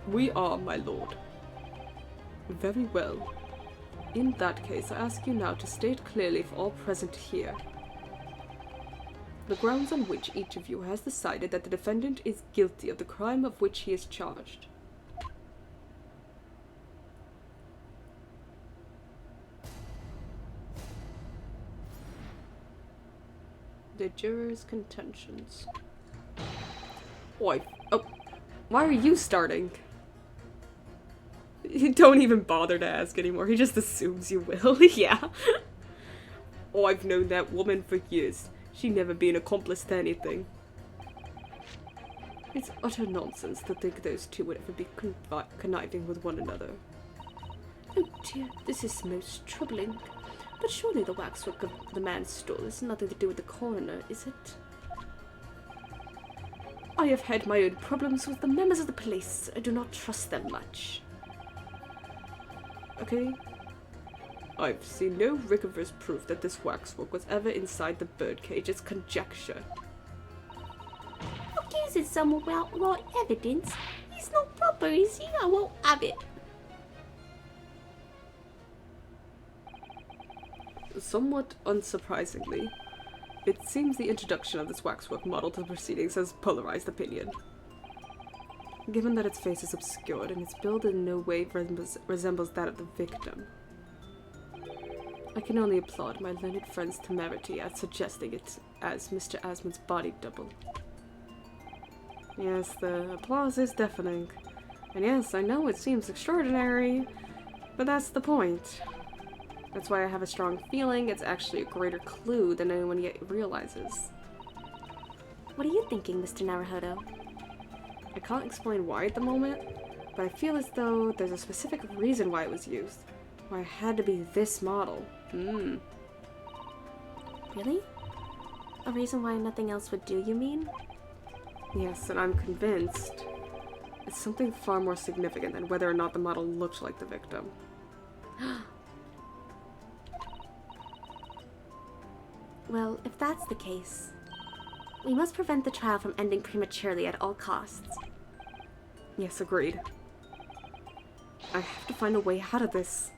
We are, my lord. Very well. In that case, I ask you now to state clearly for all present here the grounds on which each of you has decided that the defendant is guilty of the crime of which he is charged. The jurors' contentions. Why? Oh, why are you starting? Don't even bother to ask anymore. He just assumes you will. Yeah. Oh, I've known that woman for years. She'd never be an accomplice to anything. It's utter nonsense to think those two would ever be conniving with one another. Oh dear, this is most troubling. But surely the waxwork of the man stole has nothing to do with the coroner, is it? I have had my own problems with the members of the police. I do not trust them much. Okay. I've seen no rigorous proof that this waxwork was ever inside the birdcage. It's conjecture. Who gives it some right evidence? It's not proper, is he? I won't have it. Somewhat unsurprisingly, it seems the introduction of this waxwork model to the proceedings has polarized opinion. Given that its face is obscured and its build in no way resembles that of the victim, I can only applaud my learned friend's temerity at suggesting it as Mr. Asmund's body double. Yes, the applause is deafening. And yes, I know it seems extraordinary, but that's the point. That's why I have a strong feeling it's actually a greater clue than anyone yet realizes. What are you thinking, Mr. Naruhodo? I can't explain why at the moment, but I feel as though there's a specific reason why it was used. Why it had to be this model. Really? A reason why nothing else would do, you mean? Yes, and I'm convinced it's something far more significant than whether or not the model looked like the victim. Well, if that's the case, we must prevent the trial from ending prematurely at all costs. Yes, agreed. I have to find a way out of this.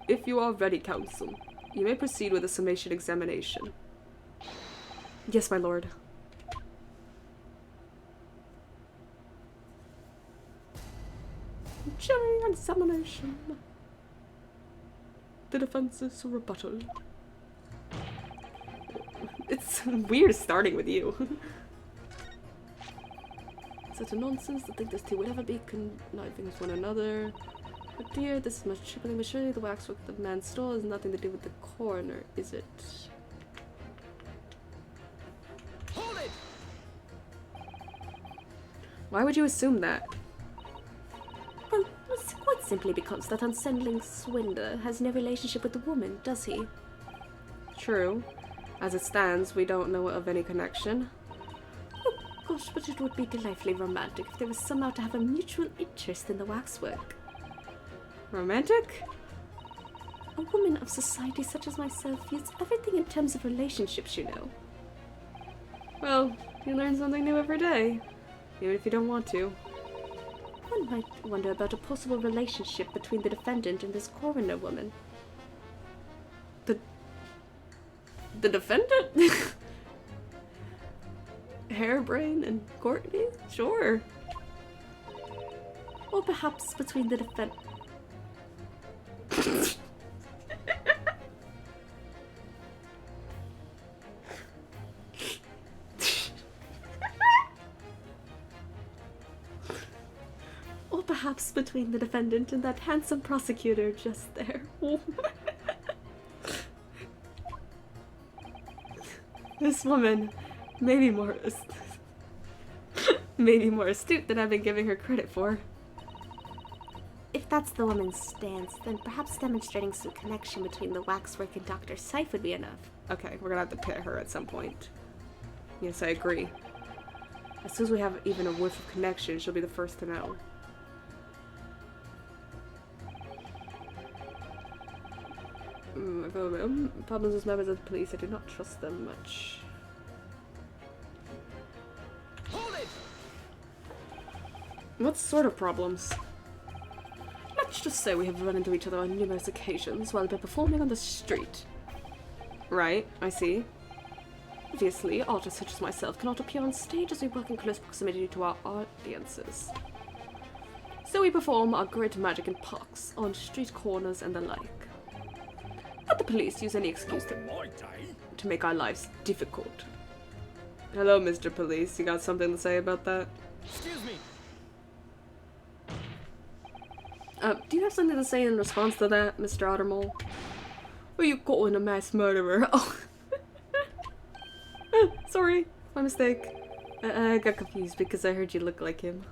If you are ready, counsel, you may proceed with the summation examination. Yes, my lord. Jury examination. The defense's rebuttal. It's weird starting with you. Such a nonsense to think those two would ever be conniving with one another. But dear, this is much troubling, but surely the waxwork the man stole has nothing to do with the coroner, is it? Hold it! Why would you assume that? Well, it's quite simply because that unsettling swindler has no relationship with the woman, does he? True. As it stands, we don't know of any connection. Oh gosh, but it would be delightfully romantic if they were somehow to have a mutual interest in the waxwork. Romantic? A woman of society such as myself views everything in terms of relationships, you know. Well, you learn something new every day, even if you don't want to. One might wonder about a possible relationship between the defendant and this coroner woman. The defendant? Hairbrain and Courtney? Sure. Or perhaps between the defendant... Or perhaps between the defendant and that handsome prosecutor just there. This woman may be more astute than I've been giving her credit for. If that's the woman's stance, then perhaps demonstrating some connection between the waxwork and Dr. Seif would be enough. Okay, we're gonna have to pit her at some point. Yes, I agree. As soon as we have even a whiff of connection, she'll be the first to know. Problems with members of the police. I do not trust them much. Hold it! What sort of problems? Let's just say we have run into each other on numerous occasions while we're performing on the street. Right, I see. Obviously, artists such as myself cannot appear on stage as we work in close proximity to our audiences. So we perform our great magic in parks, on street corners and the like. But the police use any excuse to make our lives difficult. Hello, Mr. Police. You got something to say about that? Excuse me. Do you have something to say in response to that, Mr. Ottermole? Were you calling a mass murderer? Oh. Sorry, my mistake. I got confused because I heard you look like him.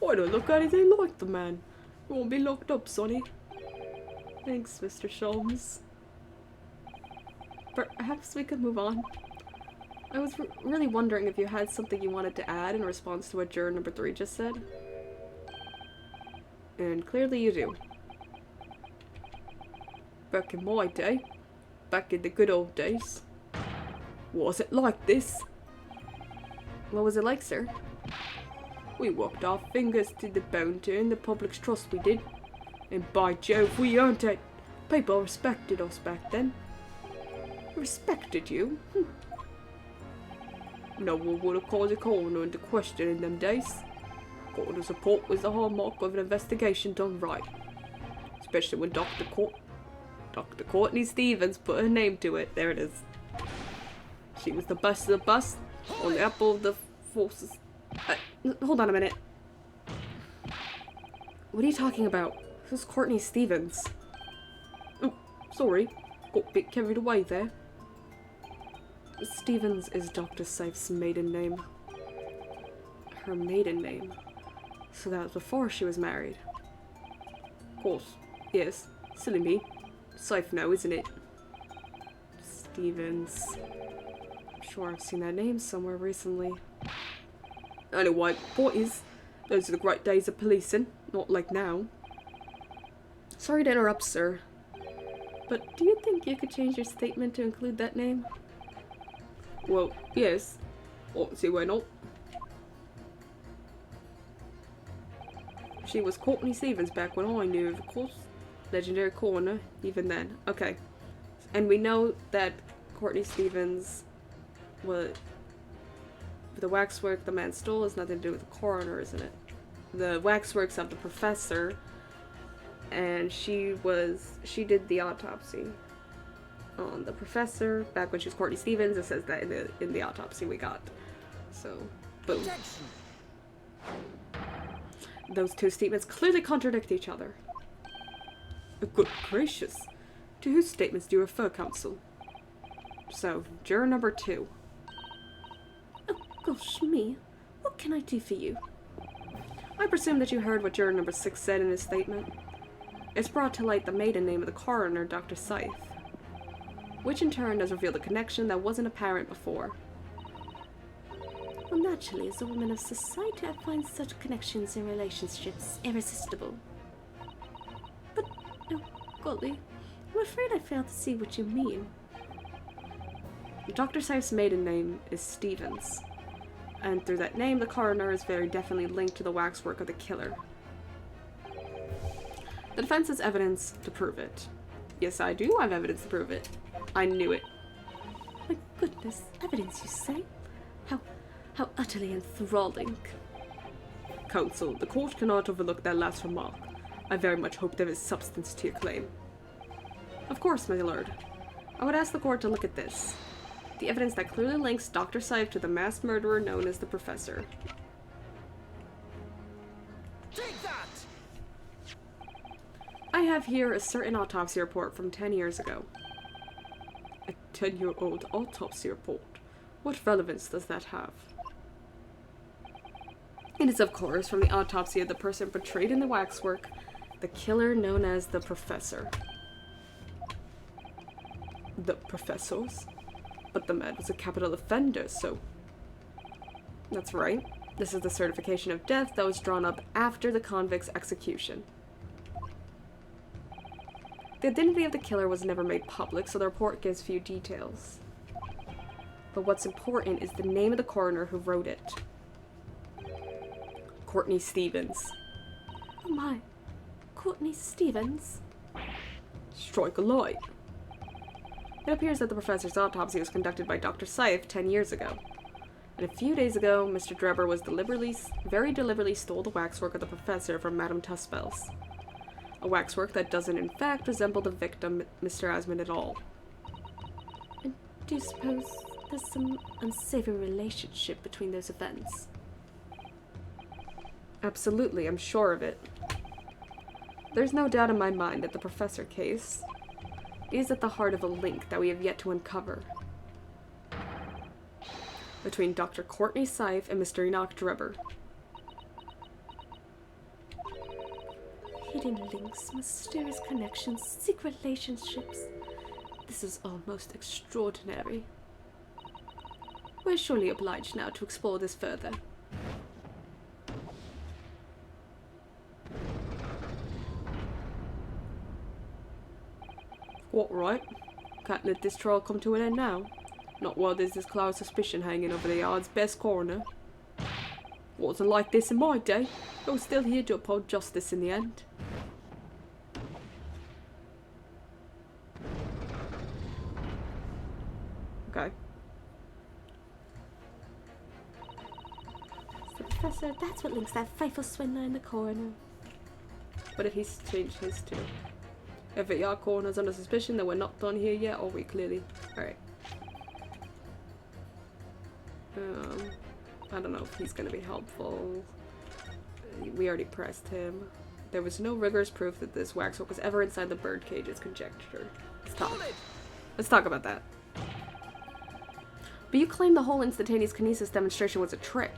I don't look anything like the man. You won't be locked up, Sonny. Thanks, Mr. Sholmes. Perhaps we could move on. I was really wondering if you had something you wanted to add in response to what juror number 3 just said. And clearly you do. Back in my day, back in the good old days, was it like this? What was it like, sir? We worked our fingers to the bone to earn the public's trust, we did. And by Jove, we earned it. People respected us back then. Respected you? No one would have called a coroner into question in them days. Coroner's report was the hallmark of an investigation done right. Especially when Dr. Courtney Stevens put her name to it. There it is. She was the best of the best, on the apple of the forces. Hold on a minute. What are you talking about? Who's Courtney Stevens? Oh, sorry. Got a bit carried away there. Stevens is Dr. Sife's maiden name. Her maiden name? So that was before she was married. Of course. Yes. Silly me. Sife now, isn't it? Stevens. I'm sure I've seen that name somewhere recently. Anyway, boys, those are the great days of policing, not like now. Sorry to interrupt, sir, but do you think you could change your statement to include that name? Well, yes. Oh, see why not? She was Courtney Stevens back when I knew, of course. Legendary coroner, even then. Okay. And we know that Courtney Stevens was... The waxwork the man stole has nothing to do with the coroner, isn't it? The waxworks of the professor, and she did the autopsy on the professor back when she was Courtney Stevens. It says that in the autopsy we got. So, boom. Those two statements clearly contradict each other. Good gracious. To whose statements do you refer, counsel? So, juror number 2. Oh, gosh me. What can I do for you? I presume that you heard what juror number 6 said in his statement. It's brought to light the maiden name of the coroner, Dr. Scythe, which in turn has revealed a connection that wasn't apparent before. Well, naturally, as a woman of society, I find such connections and relationships irresistible. But, oh, golly, I'm afraid I fail to see what you mean. Dr. Scythe's maiden name is Stevens, and through that name, the coroner is very definitely linked to the waxwork of the killer. The defense has evidence to prove it. Yes, I do have evidence to prove it. I knew it. My goodness, evidence, you say? How utterly enthralling. Counsel, the court cannot overlook that last remark. I very much hope there is substance to your claim. Of course, my lord. I would ask the court to look at this. The evidence that clearly links Dr. Scythe to the mass murderer known as the Professor. Take that! I have here a certain autopsy report from 10 years ago. A 10-year-old autopsy report? What relevance does that have? It is, of course, from the autopsy of the person portrayed in the waxwork, the killer known as the Professor. The Professors? But the man was a capital offender, so... That's right. This is the certification of death that was drawn up after the convict's execution. The identity of the killer was never made public, so the report gives few details. But what's important is the name of the coroner who wrote it. Courtney Stevens. Oh my. Courtney Stevens? Strike a light. It appears that the professor's autopsy was conducted by Dr. Scythe 10 years ago. And a few days ago, Mr. Drebber was very deliberately stole the waxwork of the professor from Madame Tuspel's. A waxwork that doesn't in fact resemble the victim, Mr. Asmund, at all. And do you suppose there's some unsavory relationship between those events? Absolutely, I'm sure of it. There's no doubt in my mind that the professor case is at the heart of a link that we have yet to uncover. Between Dr. Courtney Scythe and Mr. Enoch Drebber. Hidden links, mysterious connections, secret relationships. This is almost extraordinary. We're surely obliged now to explore this further. What, right? Can't let this trial come to an end now. Not while there's this cloud of suspicion hanging over the yard's best coroner. Wasn't like this in my day. I was still here to uphold justice in the end. Okay. So, Professor, that's what links that faithful swindler in the coroner. But if he's changed his too. If the yard coroner's under suspicion, then we're not done here yet, are we? Clearly. Alright. I don't know if he's gonna be helpful. We already pressed him. There was no rigorous proof that this waxwork was ever inside the birdcage. It's conjecture. Let's talk about that. But you claim the whole instantaneous kinesis demonstration was a trick.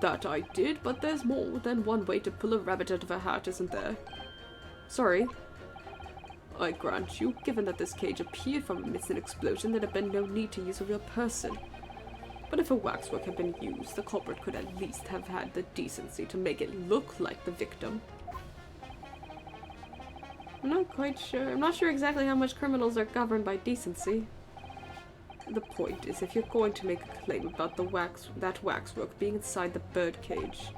That I did, but there's more than one way to pull a rabbit out of a hat, isn't there? Sorry. I grant you, given that this cage appeared from amidst an explosion, there'd have been no need to use a real person. But if a waxwork had been used, the culprit could at least have had the decency to make it look like the victim. I'm not quite sure. I'm not sure exactly how much criminals are governed by decency. The point is, if you're going to make a claim about that waxwork being inside the birdcage,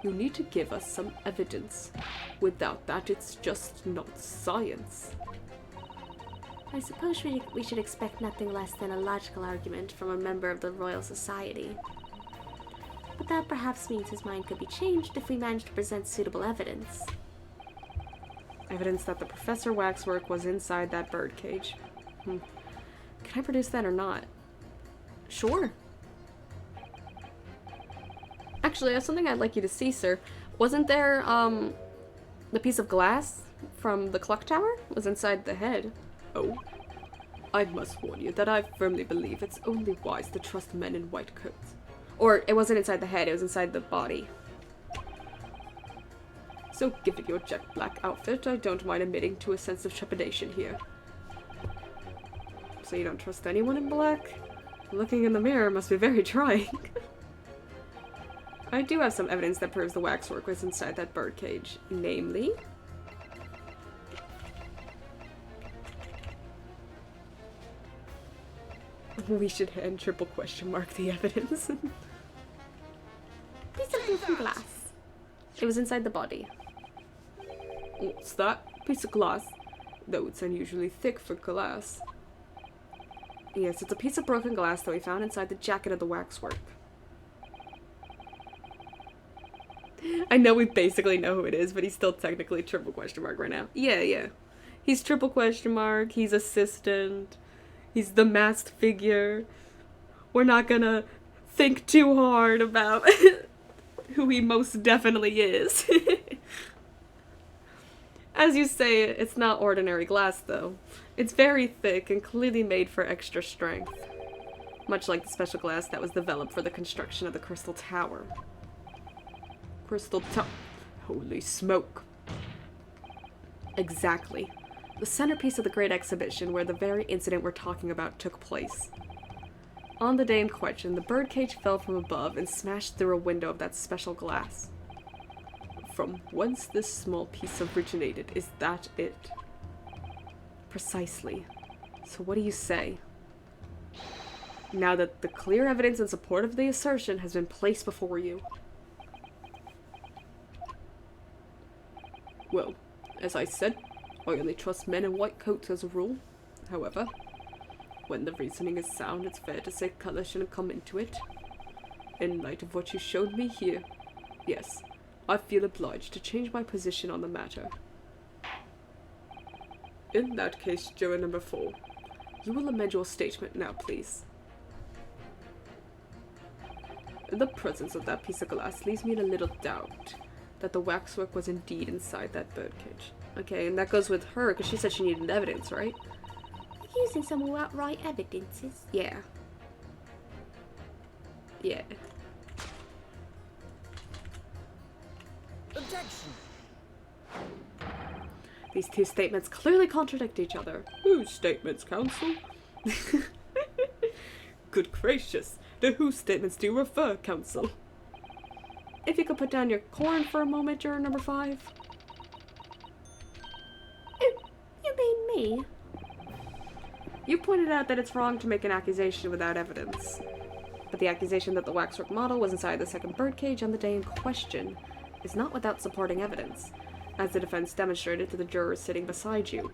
you need to give us some evidence. Without that, it's just not science. I suppose we should expect nothing less than a logical argument from a member of the Royal Society. But that perhaps means his mind could be changed if we manage to present suitable evidence. Evidence that the Professor waxwork was inside that birdcage. Can I produce that or not? Sure. Actually, I have something I'd like you to see, sir. Wasn't there, the piece of glass from the clock tower was inside the head? Oh. I must warn you that I firmly believe it's only wise to trust men in white coats. Or, it wasn't inside the head, it was inside the body. So, given your jet black outfit, I don't mind admitting to a sense of trepidation here. So you don't trust anyone in black? Looking in the mirror must be very trying. I do have some evidence that proves the waxwork was inside that birdcage. Namely... we should hand triple question mark the evidence. Piece of broken glass. It was inside the body. What's that? Piece of glass. Though it's unusually thick for glass. Yes, it's a piece of broken glass that we found inside the jacket of the waxwork. I know we basically know who it is, but he's still technically triple question mark right now. Yeah. He's triple question mark, he's assistant, he's the masked figure. We're not gonna think too hard about who he most definitely is. As you say, it's not ordinary glass, though. It's very thick and clearly made for extra strength. Much like the special glass that was developed for the construction of the Crystal Tower. Holy smoke. Exactly. The centerpiece of the Great Exhibition where the very incident we're talking about took place. On the day in question, the birdcage fell from above and smashed through a window of that special glass. from whence this small piece originated. Is that it? Precisely. So what do you say? Now that the clear evidence in support of the assertion has been placed before you. Well, as I said, I only trust men in white coats as a rule. However, when the reasoning is sound, it's fair to say colour shouldn't come into it. In light of what you showed me here, yes, I feel obliged to change my position on the matter. In that case, juror number 4, you will amend your statement now, please. The presence of that piece of glass leaves me in a little doubt that the waxwork was indeed inside that birdcage. Okay, and that goes with her, because she said she needed evidence, right? Using some outright evidences. Yeah. Yeah. Objection! These two statements clearly contradict each other. Whose statements, counsel? Good gracious. To whose statements do you refer, counsel? If you could put down your corn for a moment, juror number 5. You mean me? You pointed out that it's wrong to make an accusation without evidence. But the accusation that the waxwork model was inside the second birdcage on the day in question is not without supporting evidence, as the defense demonstrated to the jurors sitting beside you.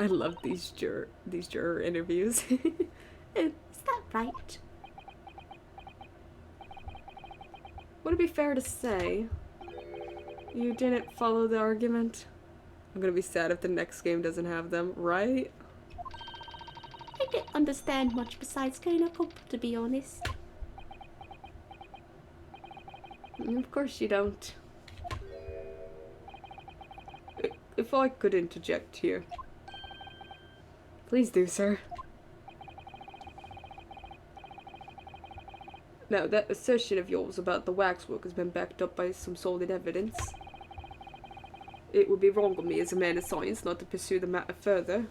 I love these juror interviews. Is that right? Would it be fair to say you didn't follow the argument? I'm gonna be sad if the next game doesn't have them, right? I don't understand much besides Chronicle, to be honest. Of course you don't. If I could interject here. Please do, sir. Now, that assertion of yours about the waxwork has been backed up by some solid evidence. It would be wrong of me as a man of science not to pursue the matter further.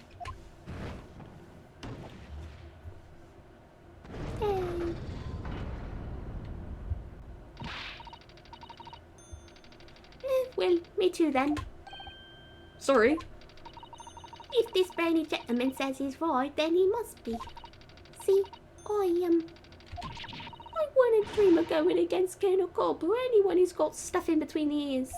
Yay. Well, me too then. Sorry. If this brainy gentleman says he's right, then he must be. See, I wouldn't dream of going against Colonel Cobb or anyone who's got stuff in between the ears.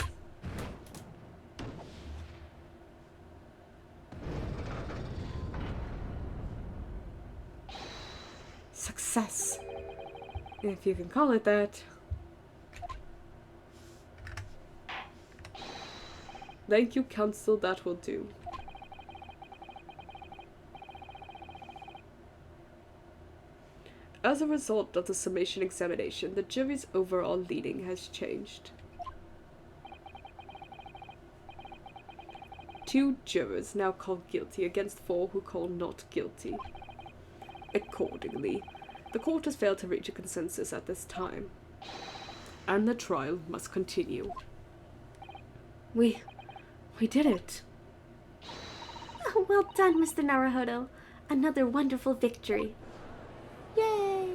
Success. If you can call it that. Thank you, counsel, that will do. As a result of the summation examination, the jury's overall leaning has changed. 2 jurors now call guilty against 4 who call not guilty. Accordingly, the court has failed to reach a consensus at this time, and the trial must continue. We did it. Oh, well done, Mr. Naruhodo. Another wonderful victory. Yay!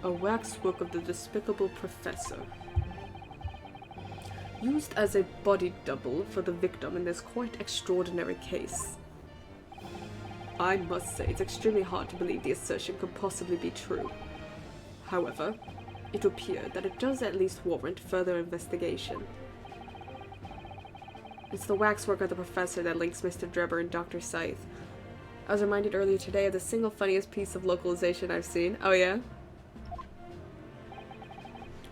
A waxwork of the despicable professor. Used as a body double for the victim in this quite extraordinary case. I must say it's extremely hard to believe the assertion could possibly be true. However, it would appear that it does at least warrant further investigation. It's the waxwork of the professor that links Mr. Drebber and Dr. Scythe. I was reminded earlier today of the single funniest piece of localization I've seen. Oh yeah?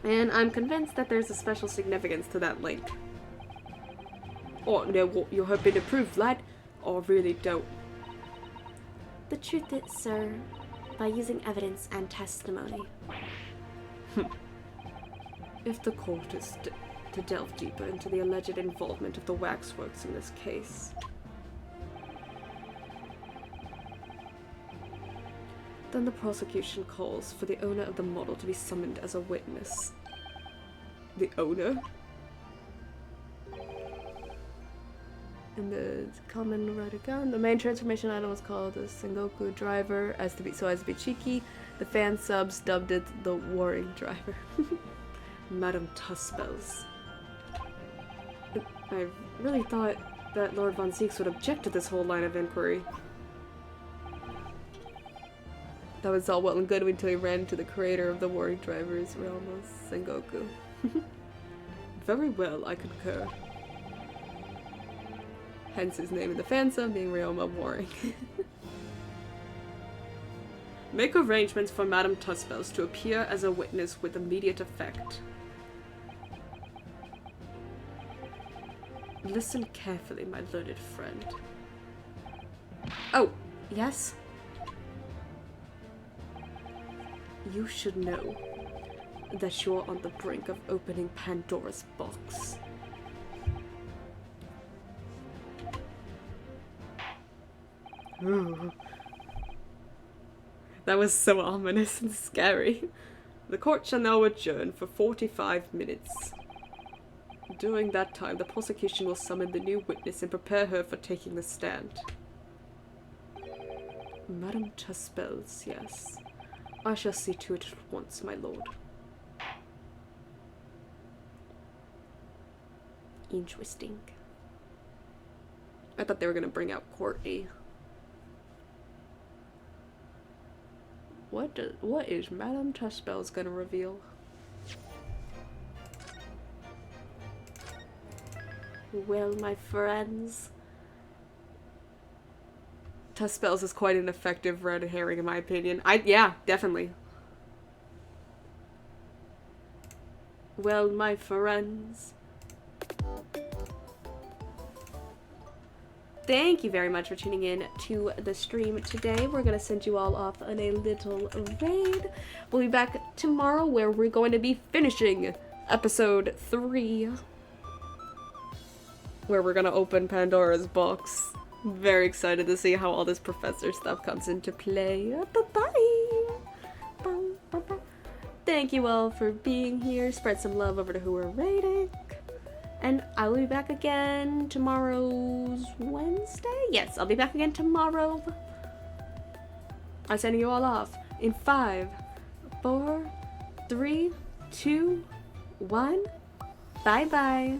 And I'm convinced that there's a special significance to that link. Oh, no, what you're hoping to prove, lad? Oh, really don't. The truth is, sir, by using evidence and testimony. If the court is to delve deeper into the alleged involvement of the waxworks in this case, then the prosecution calls for the owner of the model to be summoned as a witness. The owner? in the common rider gun. The main transformation item was called the Sengoku Driver, as to be cheeky. The fan subs dubbed it the Warring Driver. Madame Tuspels. I really thought that Lord Von Zieks would object to this whole line of inquiry. That was all well and good until he ran into the creator of the Warring Drivers, Realma Sengoku. Very well, I concur. Hence his name in the fansub being Realm of Warring. Make arrangements for Madame Tuspels to appear as a witness with immediate effect. Listen carefully, my learned friend. Oh, yes? You should know that you're on the brink of opening Pandora's box. Ooh. That was so ominous and scary. The court shall now adjourn for 45 minutes. During that time, the prosecution will summon the new witness and prepare her for taking the stand. Madame Tuspels, yes. I shall see to it at once, my lord. Interesting. I thought they were gonna bring out Courtney. What is Madame Tuspels gonna reveal? Well, my friends, Tuspels is quite an effective red herring in my opinion. Yeah, definitely. Well, my friends, thank you very much for tuning in to the stream today. We're going to send you all off on a little raid. We'll be back tomorrow where we're going to be finishing episode 3. Where we're going to open Pandora's box. Very excited to see how all this professor stuff comes into play. Bye-bye! Thank you all for being here. Spread some love over to who we're raiding. And I will be back again tomorrow's Wednesday? Yes, I'll be back again tomorrow. I'm sending you all off in 5, 4, 3, 2, 1. Bye-bye.